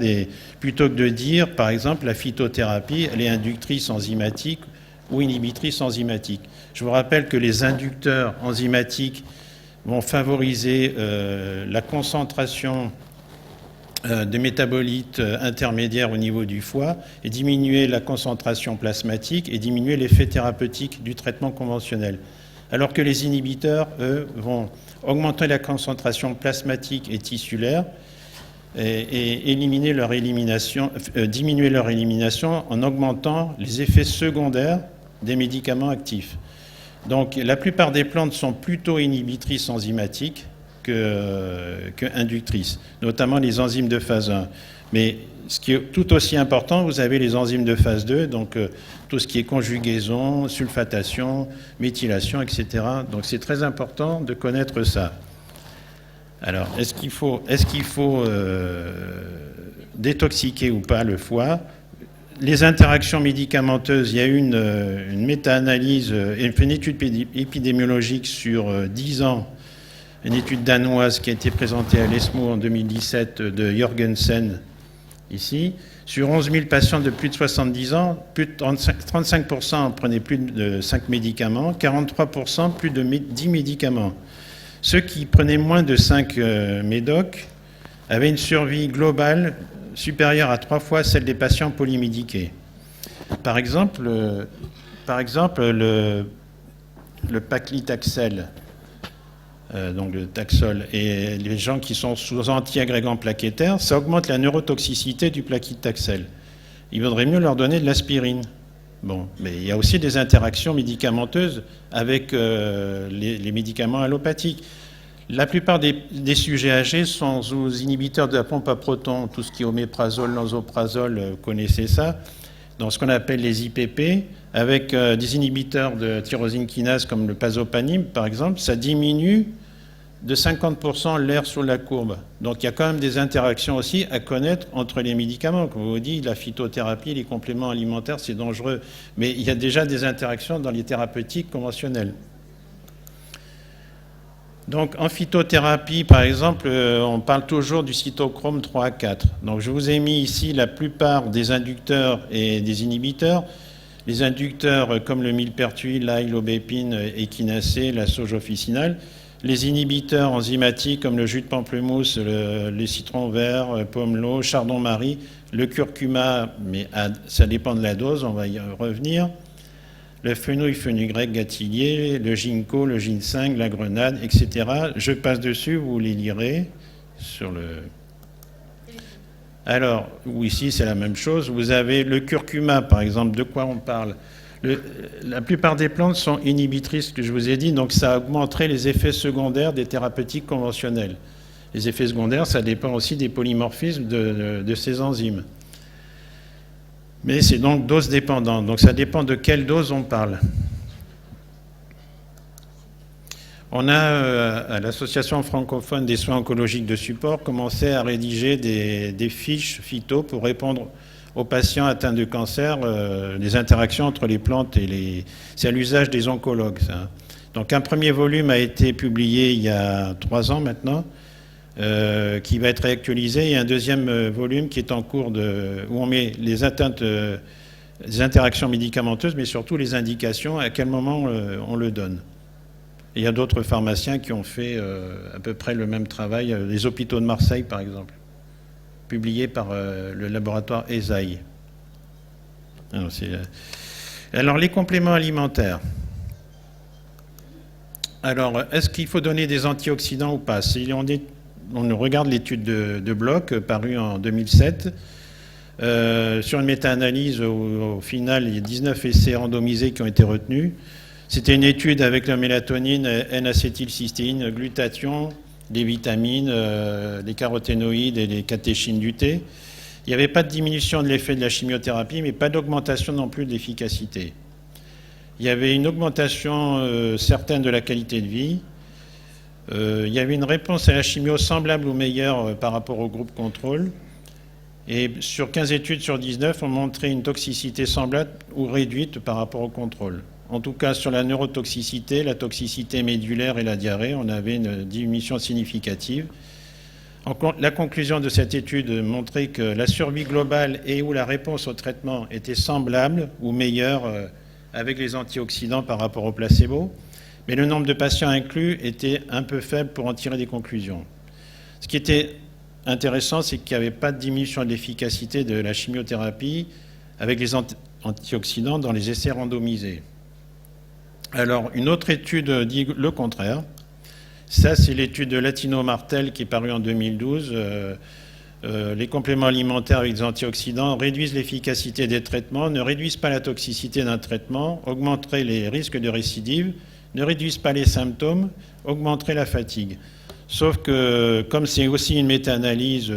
plutôt que de dire, par exemple, la phytothérapie, elle est inductrice enzymatique ou inhibitrice enzymatique. Je vous rappelle que les inducteurs enzymatiques vont favoriser la concentration de métabolites intermédiaires au niveau du foie et diminuer la concentration plasmatique et diminuer l'effet thérapeutique du traitement conventionnel. Alors que les inhibiteurs, eux, vont augmenter la concentration plasmatique et tissulaire et diminuer leur élimination en augmentant les effets secondaires des médicaments actifs. Donc la plupart des plantes sont plutôt inhibitrices enzymatiques que inductrices, notamment les enzymes de phase 1. Mais ce qui est tout aussi important, vous avez les enzymes de phase 2, donc tout ce qui est conjugaison, sulfatation, méthylation, etc. Donc c'est très important de connaître ça. Alors, est-ce qu'il faut détoxiquer ou pas le foie? les interactions médicamenteuses, il y a eu une méta-analyse, une étude épidémiologique sur 10 ans, une étude danoise qui a été présentée à l'ESMO en 2017 de Jorgensen, ici. Sur 11 000 patients de plus de 70 ans, plus de 35% prenaient plus de 5 médicaments, 43% plus de 10 médicaments. Ceux qui prenaient moins de 5 médocs avaient une survie globale supérieure à 3 fois celle des patients polymédiqués. Par exemple, le paclitaxel, donc le Taxol, et les gens qui sont sous anti-agrégants plaquettaires, ça augmente la neurotoxicité du paclitaxel. Il vaudrait mieux leur donner de l'aspirine. Bon, mais il y a aussi des interactions médicamenteuses avec les médicaments allopathiques. La plupart des sujets âgés sont sous inhibiteurs de la pompe à protons, tout ce qui est oméprazole, lansoprazole, vous connaissez ça, dans ce qu'on appelle les IPP, avec des inhibiteurs de tyrosine kinase comme le pazopanib, par exemple, ça diminue de 50% l'air sous la courbe. Donc il y a quand même des interactions aussi à connaître entre les médicaments. Comme je vous dis, la phytothérapie, les compléments alimentaires, c'est dangereux. Mais il y a déjà des interactions dans les thérapeutiques conventionnelles. Donc en phytothérapie, par exemple, on parle toujours du cytochrome 3 à 4. Donc je vous ai mis ici la plupart des inducteurs et des inhibiteurs. Les inducteurs comme le millepertuis, l'ail, l'aubépine, échinacée, la sauge officinale. Les inhibiteurs enzymatiques comme le jus de pamplemousse, le citron vert, pomelo, chardon-marie, le curcuma, mais ça dépend de la dose, on va y revenir. Le fenouil, fenugrec, gâtillier, le ginkgo, le ginseng, la grenade, etc. Je passe dessus, vous les lirez sur le... Alors, ici c'est la même chose. Vous avez le curcuma, par exemple, de quoi on parle? La plupart des plantes sont inhibitrices, ce que je vous ai dit, donc ça augmenterait les effets secondaires des thérapeutiques conventionnelles. Les effets secondaires, ça dépend aussi des polymorphismes de ces enzymes. Mais c'est donc dose dépendante, donc ça dépend de quelle dose on parle. On a, à l'Association francophone des soins oncologiques de support, commencé à rédiger des fiches phyto pour répondre aux patients atteints de cancer, les interactions entre les plantes et c'est à l'usage des oncologues, ça. Donc un premier volume a été publié il y a 3 ans maintenant, qui va être réactualisé, et un deuxième volume qui est en cours où on met les atteintes, les interactions médicamenteuses, mais surtout les indications, à quel moment on le donne. Et il y a d'autres pharmaciens qui ont fait à peu près le même travail, les hôpitaux de Marseille par exemple, publié par le laboratoire ESAI. Alors, les compléments alimentaires. Alors, est-ce qu'il faut donner des antioxydants ou pas? Si on regarde l'étude de Bloch, parue en 2007, sur une méta-analyse, au final, il y a 19 essais randomisés qui ont été retenus. C'était une étude avec la mélatonine, N-acétylcystéine, glutathion, des vitamines, des caroténoïdes et des catéchines du thé. Il n'y avait pas de diminution de l'effet de la chimiothérapie, mais pas d'augmentation non plus de l'efficacité. Il y avait une augmentation certaine de la qualité de vie. Il y avait une réponse à la chimio semblable ou meilleure par rapport au groupe contrôle. Et sur 15 études sur 19, on montrait une toxicité semblable ou réduite par rapport au contrôle. En tout cas, sur la neurotoxicité, la toxicité médulaire et la diarrhée, on avait une diminution significative. La conclusion de cette étude montrait que la survie globale et ou la réponse au traitement était semblable ou meilleure avec les antioxydants par rapport au placebo, mais le nombre de patients inclus était un peu faible pour en tirer des conclusions. Ce qui était intéressant, c'est qu'il n'y avait pas de diminution de l'efficacité de la chimiothérapie avec les antioxydants dans les essais randomisés. Alors, une autre étude dit le contraire. Ça, c'est l'étude de Latino-Martel qui est parue en 2012. Les compléments alimentaires avec des antioxydants réduisent l'efficacité des traitements, ne réduisent pas la toxicité d'un traitement, augmenteraient les risques de récidive, ne réduisent pas les symptômes, augmenteraient la fatigue. Sauf que, comme c'est aussi une méta-analyse,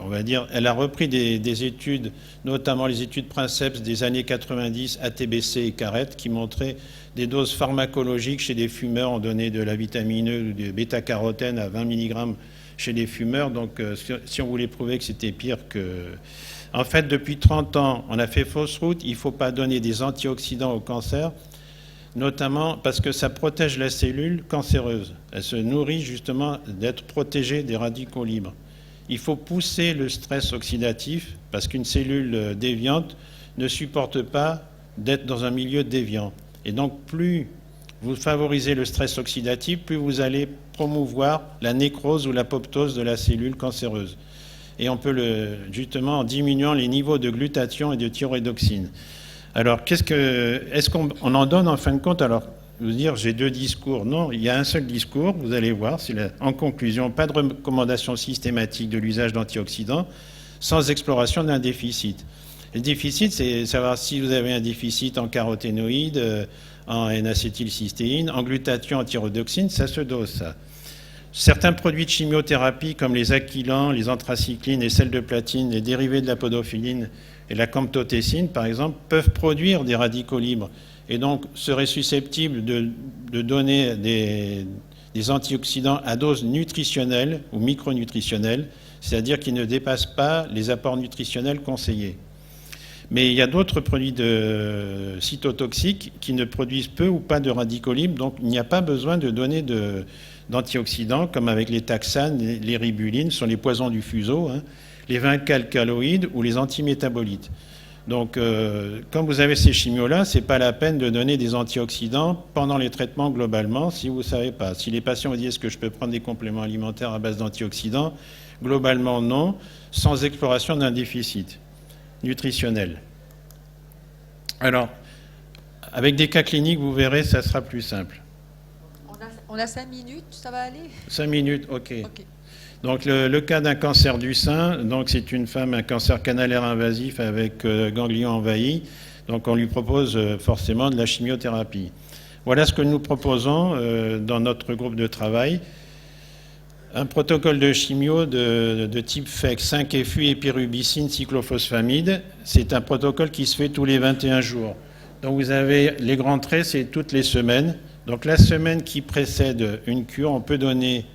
on va dire, elle a repris des études, notamment les études Princeps des années 90, ATBC et CARET, qui montraient des doses pharmacologiques chez des fumeurs. On donnait de la vitamine E ou du bêta-carotène à 20 mg chez les fumeurs. Donc, si on voulait prouver que c'était pire que... En fait, depuis 30 ans, on a fait fausse route. Il ne faut pas donner des antioxydants au cancer, notamment parce que ça protège la cellule cancéreuse. Elle se nourrit justement d'être protégée des radicaux libres. Il faut pousser le stress oxydatif parce qu'une cellule déviante ne supporte pas d'être dans un milieu déviant. Et donc, plus vous favorisez le stress oxydatif, plus vous allez promouvoir la nécrose ou l'apoptose de la cellule cancéreuse. Et on peut justement en diminuant les niveaux de glutathion et de thyroïdoxine. Alors, est-ce qu'on en donne en fin de compte? Alors, vous dire, j'ai 2 discours. Non, il y a un seul discours, vous allez voir. En conclusion, pas de recommandation systématique de l'usage d'antioxydants sans exploration d'un déficit. Le déficit, c'est savoir si vous avez un déficit en caroténoïdes, en N-acétylcystéine, en glutathion, en thyrodoxine, ça se dose, ça. Certains produits de chimiothérapie, comme les aquilans, les anthracyclines, les sels de platine, les dérivés de la podophyline et la camptothecine, par exemple, peuvent produire des radicaux libres et donc seraient susceptibles de donner des antioxydants à dose nutritionnelle ou micronutritionnelle, c'est-à-dire qui ne dépassent pas les apports nutritionnels conseillés. Mais il y a d'autres produits cytotoxiques qui ne produisent peu ou pas de radicaux libres, donc il n'y a pas besoin de donner d'antioxydants, comme avec les taxanes, les ribulines, ce sont les poisons du fuseau, hein, les 20-calcaloïdes ou les antimétabolites. Donc, quand vous avez ces chimios-là, ce n'est pas la peine de donner des antioxydants pendant les traitements globalement, si vous ne savez pas. Si les patients vous disent est-ce que je peux prendre des compléments alimentaires à base d'antioxydants, globalement non, sans exploration d'un déficit nutritionnel. Alors, avec des cas cliniques, vous verrez, ça sera plus simple. On a 5 minutes, ça va aller? 5 minutes, ok. Donc, le cas d'un cancer du sein, donc c'est une femme, un cancer canalaire invasif avec ganglion envahi. Donc, on lui propose forcément de la chimiothérapie. Voilà ce que nous proposons dans notre groupe de travail. Un protocole de chimio de type FEC, 5-FU, épirubicine, cyclophosphamide. C'est un protocole qui se fait tous les 21 jours. Donc vous avez les grands traits, c'est toutes les semaines. Donc la semaine qui précède une cure, on peut donner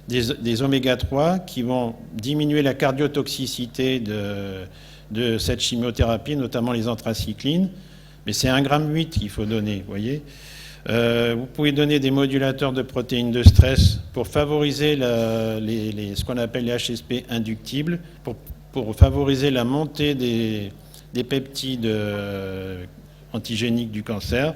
des oméga-3 qui vont diminuer la cardiotoxicité de cette chimiothérapie, notamment les anthracyclines. Mais c'est 1,8 g qu'il faut donner, vous voyez. Vous pouvez donner des modulateurs de protéines de stress pour favoriser ce qu'on appelle les HSP inductibles, pour favoriser la montée des peptides antigéniques du cancer.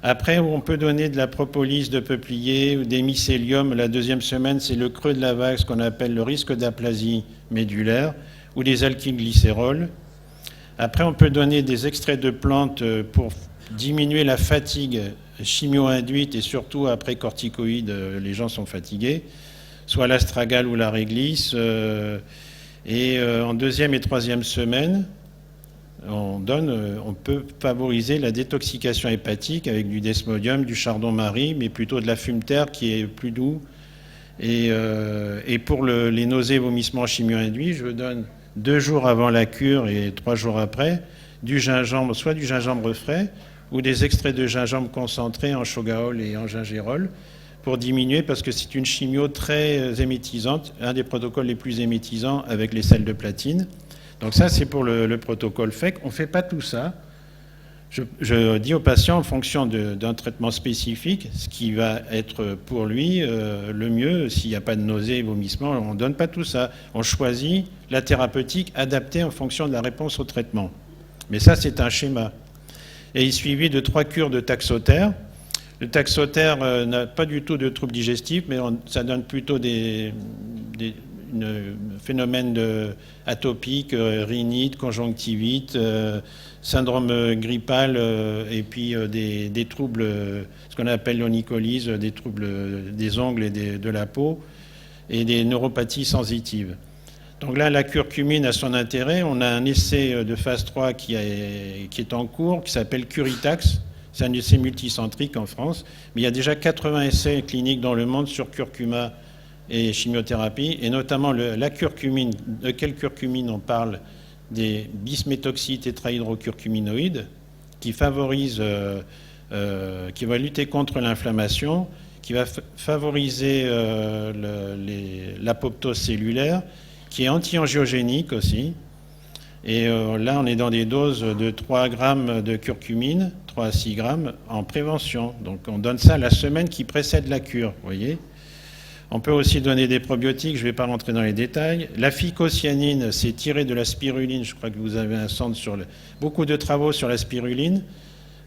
Après, on peut donner de la propolis de peuplier ou des mycéliums. La deuxième semaine, c'est le creux de la vague, ce qu'on appelle le risque d'aplasie médulaire, ou des alkylglycérols. Après, on peut donner des extraits de plantes pour diminuer la fatigue chimio-induite et surtout après corticoïdes, les gens sont fatigués, soit l'astragale ou la réglisse. Et en deuxième et troisième semaine, on peut favoriser la détoxication hépatique avec du desmodium, du chardon-marie, mais plutôt de la fumeterre qui est plus doux. Et pour les nausées et vomissements chimio-induits, je donne 2 jours avant la cure et 3 jours après du gingembre, soit du gingembre frais ou des extraits de gingembre concentrés en chogaol et en gingérol pour diminuer, parce que c'est une chimio très émétisante, un des protocoles les plus émétisants avec les sels de platine. Donc ça, c'est pour le protocole FEC. On ne fait pas tout ça. Je dis au patient, en fonction d'un traitement spécifique, ce qui va être pour lui le mieux. S'il n'y a pas de nausées et vomissements, on ne donne pas tout ça. On choisit la thérapeutique adaptée en fonction de la réponse au traitement. Mais ça, c'est un schéma. Et il est suivi de 3 cures de taxotere. Le taxotere n'a pas du tout de troubles digestifs, mais ça donne plutôt des phénomènes atopiques, rhinite, conjonctivite, syndrome grippal, et puis des troubles, ce qu'on appelle l'onycolyse, des troubles des ongles et de la peau, et des neuropathies sensitives. Donc là, la curcumine a son intérêt. On a un essai de phase 3 qui est en cours, qui s'appelle Curitax. C'est un essai multicentrique en France. Mais il y a déjà 80 essais cliniques dans le monde sur curcuma et chimiothérapie, et notamment la curcumine. De quelle curcumine on parle? Des bisméthoxytétrahydrocurcuminoïdes qui favorisent, qui va lutter contre l'inflammation, qui va favoriser l'apoptose cellulaire, qui est anti-angiogénique aussi, Et là, on est dans des doses de 3 grammes de curcumine, 3 à 6 grammes, en prévention. Donc on donne ça la semaine qui précède la cure, vous voyez. On peut aussi donner des probiotiques, je ne vais pas rentrer dans les détails. La phycocyanine, c'est tiré de la spiruline. Je crois que vous avez un centre sur beaucoup de travaux sur la spiruline,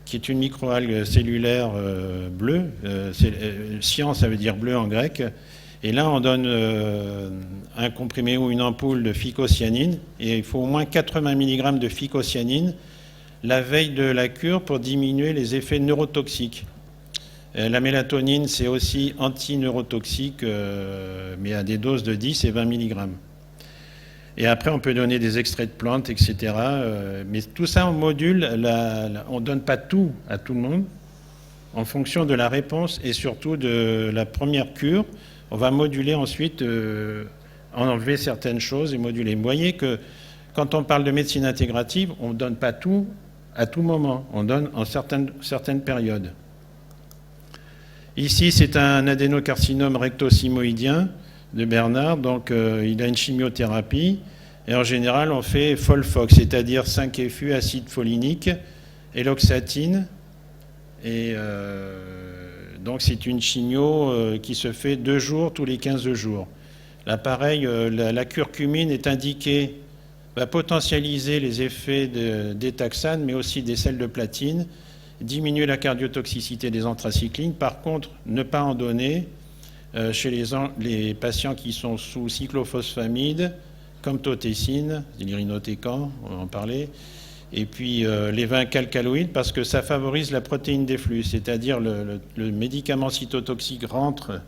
qui est une microalgue cellulaire bleue. Cyan, ça veut dire bleu en grec. Et là, on donne un comprimé ou une ampoule de phycocyanine. Et il faut au moins 80 mg de phycocyanine la veille de la cure pour diminuer les effets neurotoxiques. La mélatonine, c'est aussi anti-neurotoxique, mais à des doses de 10 et 20 mg. Et après, on peut donner des extraits de plantes, etc. Mais tout ça, on module, on ne donne pas tout à tout le monde. En fonction de la réponse et surtout de la première cure, on va moduler ensuite, enlever certaines choses et moduler. Vous voyez que quand on parle de médecine intégrative, on ne donne pas tout à tout moment. On donne en certaines périodes. Ici, c'est un adénocarcinome rectosigmoïdien de Bernard. Donc, il a une chimiothérapie. Et en général, on fait Folfox, c'est-à-dire 5-FU, acide folinique, éloxatine. Et donc, c'est une chimio qui se fait 2 jours tous les 15 jours. Là, pareil, la curcumine est indiquée, va potentialiser les effets des taxanes, mais aussi des sels de platine, diminuer la cardiotoxicité des anthracyclines. Par contre, ne pas en donner chez les patients qui sont sous cyclophosphamide, comme totécine, l'irinotécan, on va en parler, et puis les 20 alcaloïdes, parce que ça favorise la protéine des flux, c'est-à-dire le médicament cytotoxique rentre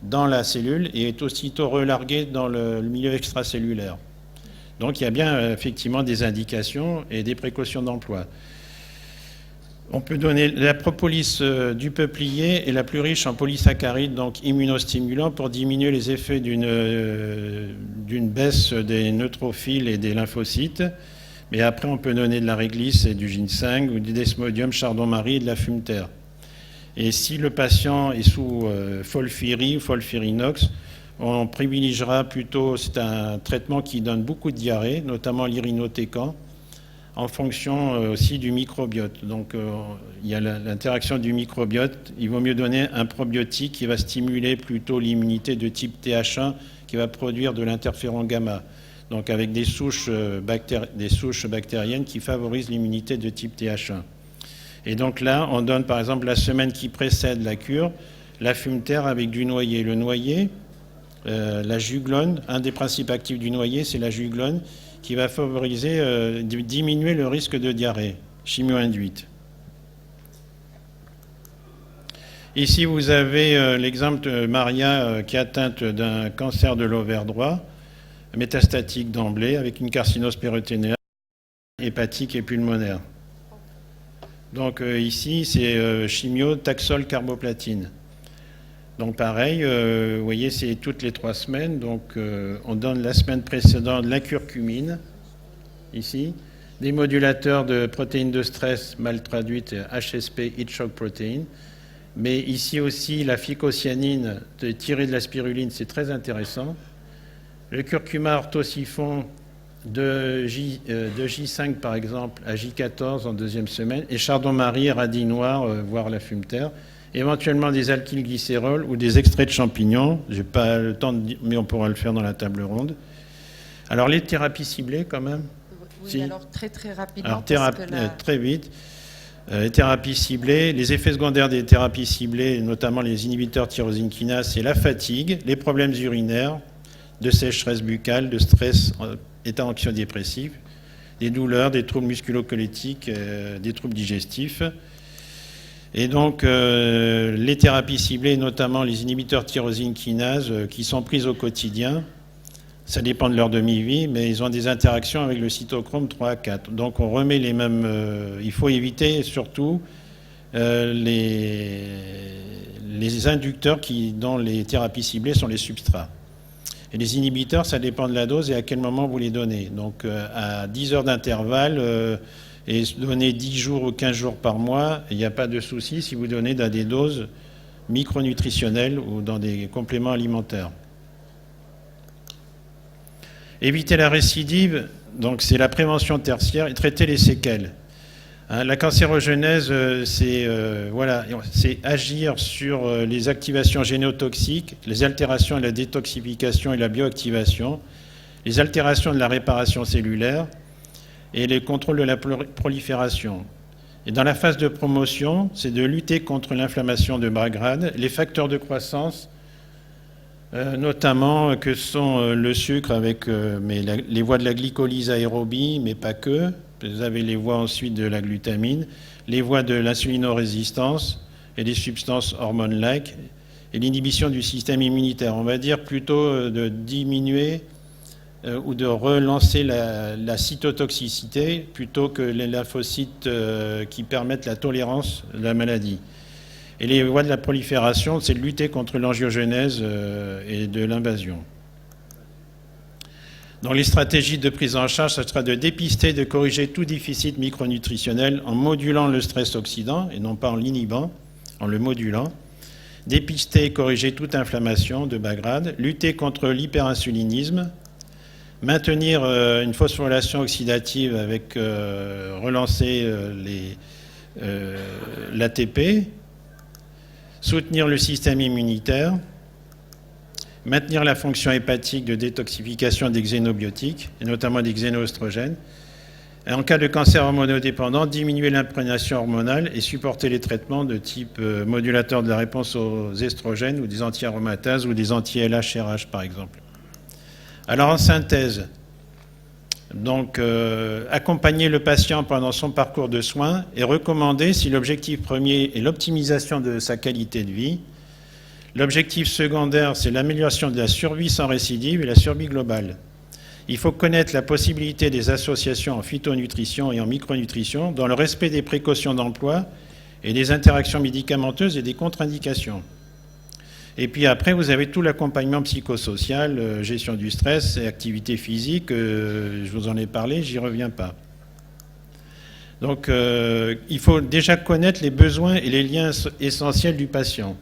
dans la cellule et est aussitôt relargué dans le milieu extracellulaire. Donc il y a bien effectivement des indications et des précautions d'emploi. On peut donner la propolis du peuplier est la plus riche en polysaccharides, donc immunostimulants, pour diminuer les effets d'une baisse des neutrophiles et des lymphocytes. Mais après, on peut donner de la réglisse et du ginseng, ou du desmodium, chardon-marie et de la fumeterre. Et si le patient est sous Folfiri ou Folfirinox, on privilégiera plutôt, c'est un traitement qui donne beaucoup de diarrhée, notamment l'irinotécan, en fonction aussi du microbiote. Donc il y a l'interaction du microbiote. Il vaut mieux donner un probiotique qui va stimuler plutôt l'immunité de type TH1, qui va produire de l'interféron gamma. Donc avec des souches bactériennes qui favorisent l'immunité de type TH1. Et donc là, on donne par exemple la semaine qui précède la cure, la fumeterre avec du noyer. Le noyer, la juglone, un des principes actifs du noyer, c'est la juglone, qui va favoriser, diminuer le risque de diarrhée chimio-induite. Ici, vous avez l'exemple de Maria qui est atteinte d'un cancer de l'ovaire droit, métastatique d'emblée, avec une carcinose péritonéale, hépatique et pulmonaire. Donc ici, c'est chimio, taxol, carboplatine. Donc pareil, vous voyez, c'est toutes les 3 semaines. Donc on donne la semaine précédente la curcumine, ici, des modulateurs de protéines de stress mal traduites, HSP, Heat Shock Protein. Mais ici aussi, la phycocyanine tirée de la spiruline, c'est très intéressant. Le curcuma orthosiphon de J5 par exemple à J14 en 2e semaine, et chardon-marie, radis noir, voire la fumeterre. Éventuellement des alkylglycérols ou des extraits de champignons. Je n'ai pas le temps de dire, mais on pourra le faire dans la table ronde. Alors les thérapies ciblées quand même. Oui, si. alors très rapidement. Alors très vite. Les thérapies ciblées, les effets secondaires des thérapies ciblées, notamment les inhibiteurs tyrosine kinase, c'est la fatigue, les problèmes urinaires, de sécheresse buccale, de stress, état anxio-dépressif, des douleurs, des troubles musculo-squelettiques, des troubles digestifs. Et donc, les thérapies ciblées, notamment les inhibiteurs tyrosine kinase, qui sont prises au quotidien, ça dépend de leur demi-vie, mais ils ont des interactions avec le cytochrome 3 à 4. Donc, on remet les mêmes... il faut éviter surtout les inducteurs dont les thérapies ciblées sont les substrats. Et les inhibiteurs, ça dépend de la dose et à quel moment vous les donnez. Donc, à 10 heures d'intervalle... et donner 10 jours ou 15 jours par mois, il n'y a pas de souci si vous donnez dans des doses micronutritionnelles ou dans des compléments alimentaires. Éviter la récidive, Donc c'est la prévention tertiaire et traiter les séquelles. Hein, la cancérogenèse, c'est agir sur les activations génotoxiques, les altérations de la détoxification et la bioactivation, les altérations de la réparation cellulaire et les contrôles de la prolifération. Et dans la phase de promotion, c'est de lutter contre l'inflammation de bas grade, les facteurs de croissance, notamment que sont le sucre avec les voies de la glycolyse aérobie, mais pas que. Vous avez les voies ensuite de la glutamine, les voies de l'insulinorésistance et des substances hormones-like, et l'inhibition du système immunitaire. On va dire plutôt de diminuer ou de relancer la cytotoxicité plutôt que les lymphocytes qui permettent la tolérance de la maladie. Et les voies de la prolifération, c'est de lutter contre l'angiogenèse et de l'invasion. Dans les stratégies de prise en charge, ce sera de dépister, de corriger tout déficit micronutritionnel en modulant le stress oxydant, et non pas en l'inhibant, en le modulant. Dépister et corriger toute inflammation de bas grade. Lutter contre l'hyperinsulinisme. Maintenir une phosphorylation oxydative avec relancer l'ATP. Soutenir le système immunitaire. Maintenir la fonction hépatique de détoxification des xénobiotiques, et notamment des xénoœstrogènes. Et en cas de cancer hormonodépendant, diminuer l'imprégnation hormonale et supporter les traitements de type modulateur de la réponse aux estrogènes ou des anti-aromatases ou des anti-LH-RH par exemple. Alors en synthèse, donc accompagner le patient pendant son parcours de soins et recommander si l'objectif premier est l'optimisation de sa qualité de vie. L'objectif secondaire, c'est l'amélioration de la survie sans récidive et la survie globale. Il faut connaître la possibilité des associations en phytonutrition et en micronutrition dans le respect des précautions d'emploi et des interactions médicamenteuses et des contre-indications. Et puis après, vous avez tout l'accompagnement psychosocial, gestion du stress et activité physique. Je vous en ai parlé, j'y reviens pas. Donc, il faut déjà connaître les besoins et les liens essentiels du patient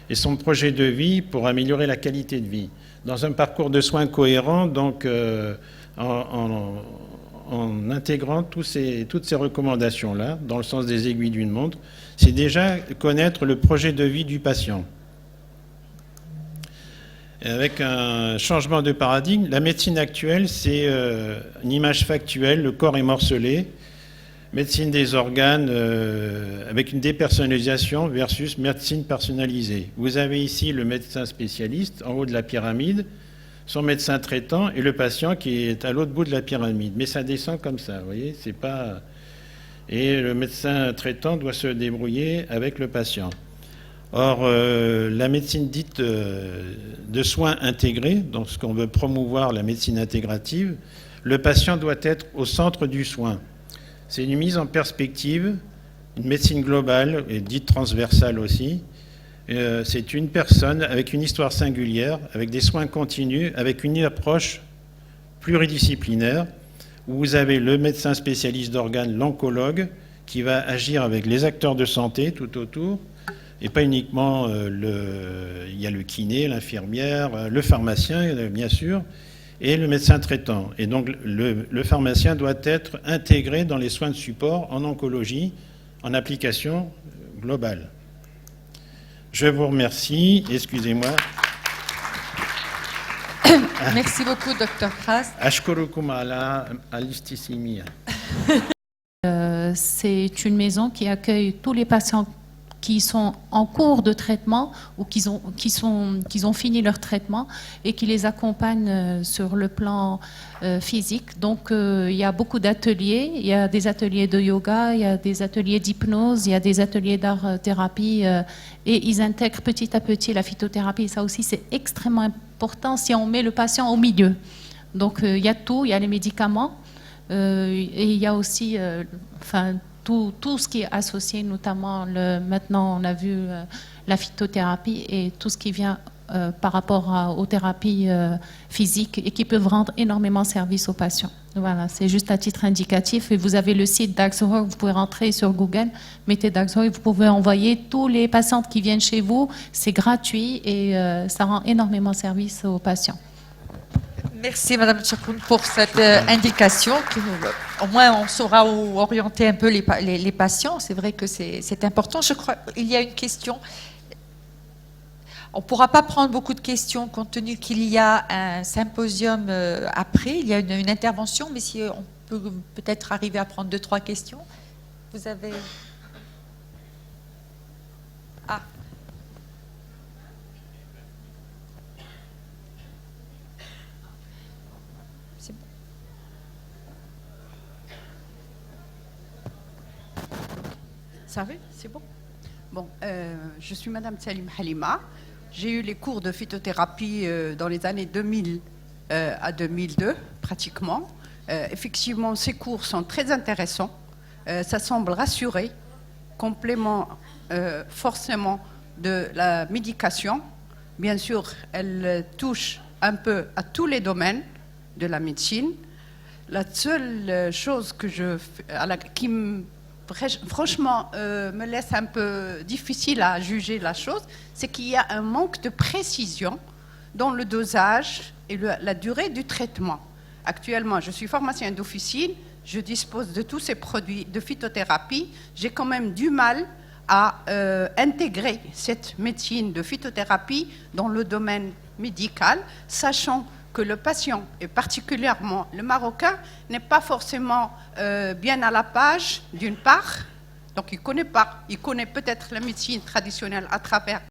et son projet de vie pour améliorer la qualité de vie. Dans un parcours de soins cohérent, donc en intégrant toutes ces recommandations-là, dans le sens des aiguilles d'une montre, c'est déjà connaître le projet de vie du patient. Et avec un changement de paradigme, la médecine actuelle, c'est une image factuelle, le corps est morcelé, médecine des organes avec une dépersonnalisation versus médecine personnalisée. Vous avez ici le médecin spécialiste en haut de la pyramide, son médecin traitant et le patient qui est à l'autre bout de la pyramide. Mais ça descend comme ça, vous voyez, c'est pas... Et le médecin traitant doit se débrouiller avec le patient. Or, la médecine dite de soins intégrés, dans ce qu'on veut promouvoir, la médecine intégrative, le patient doit être au centre du soin. C'est une mise en perspective, une médecine globale et dite transversale aussi. C'est une personne avec une histoire singulière, avec des soins continus, avec une approche pluridisciplinaire, où vous avez le médecin spécialiste d'organes, l'oncologue, qui va agir avec les acteurs de santé tout autour, et pas uniquement il y a le kiné, l'infirmière, le pharmacien, bien sûr, et le médecin traitant. Et donc le pharmacien doit être intégré dans les soins de support en oncologie, en application globale. Je vous remercie. Excusez-moi. Merci beaucoup, Dr. Kras. Ashkurukum ala alistissimia. C'est une maison qui accueille tous les patients qui sont en cours de traitement ou qui ont fini leur traitement et qui les accompagnent sur le plan physique. Donc, il y a beaucoup d'ateliers. Il y a des ateliers de yoga, il y a des ateliers d'hypnose, il y a des ateliers d'art-thérapie et ils intègrent petit à petit la phytothérapie. Ça aussi, c'est extrêmement important si on met le patient au milieu. Donc, il y a tout, il y a les médicaments et il y a aussi... Tout ce qui est associé, notamment maintenant on a vu la phytothérapie et tout ce qui vient par rapport aux thérapies physiques et qui peuvent rendre énormément service aux patients. Voilà, c'est juste à titre indicatif. Et vous avez le site d'Axor, vous pouvez rentrer sur Google, mettez d'Axor et vous pouvez envoyer tous les patientes qui viennent chez vous. C'est gratuit et ça rend énormément service aux patients. Merci Madame Tchakoun pour cette indication. Au moins, on saura où orienter un peu les patients. C'est vrai que c'est important. Je crois qu'il y a une question. On ne pourra pas prendre beaucoup de questions compte tenu qu'il y a un symposium après. Il y a une intervention, mais si on peut peut-être arriver à prendre 2-3 questions. Vous avez... Ah. C'est bon. Ça va? C'est bon? Bon, je suis Madame Salim Halima. J'ai eu les cours de phytothérapie dans les années 2000 à 2002, pratiquement. Effectivement, ces cours sont très intéressants. Ça semble rassurer, complément forcément de la médication. Bien sûr, elle touche un peu à tous les domaines de la médecine. La seule chose que qui franchement me laisse un peu difficile à juger la chose, c'est qu'il y a un manque de précision dans le dosage et la durée du traitement. Actuellement, je suis pharmacien d'officine, je dispose de tous ces produits de phytothérapie. J'ai quand même du mal à intégrer cette médecine de phytothérapie dans le domaine médical, sachant que le patient, et particulièrement le Marocain, n'est pas forcément bien à la page, d'une part. Donc il connaît pas, il connaît peut-être la médecine traditionnelle à travers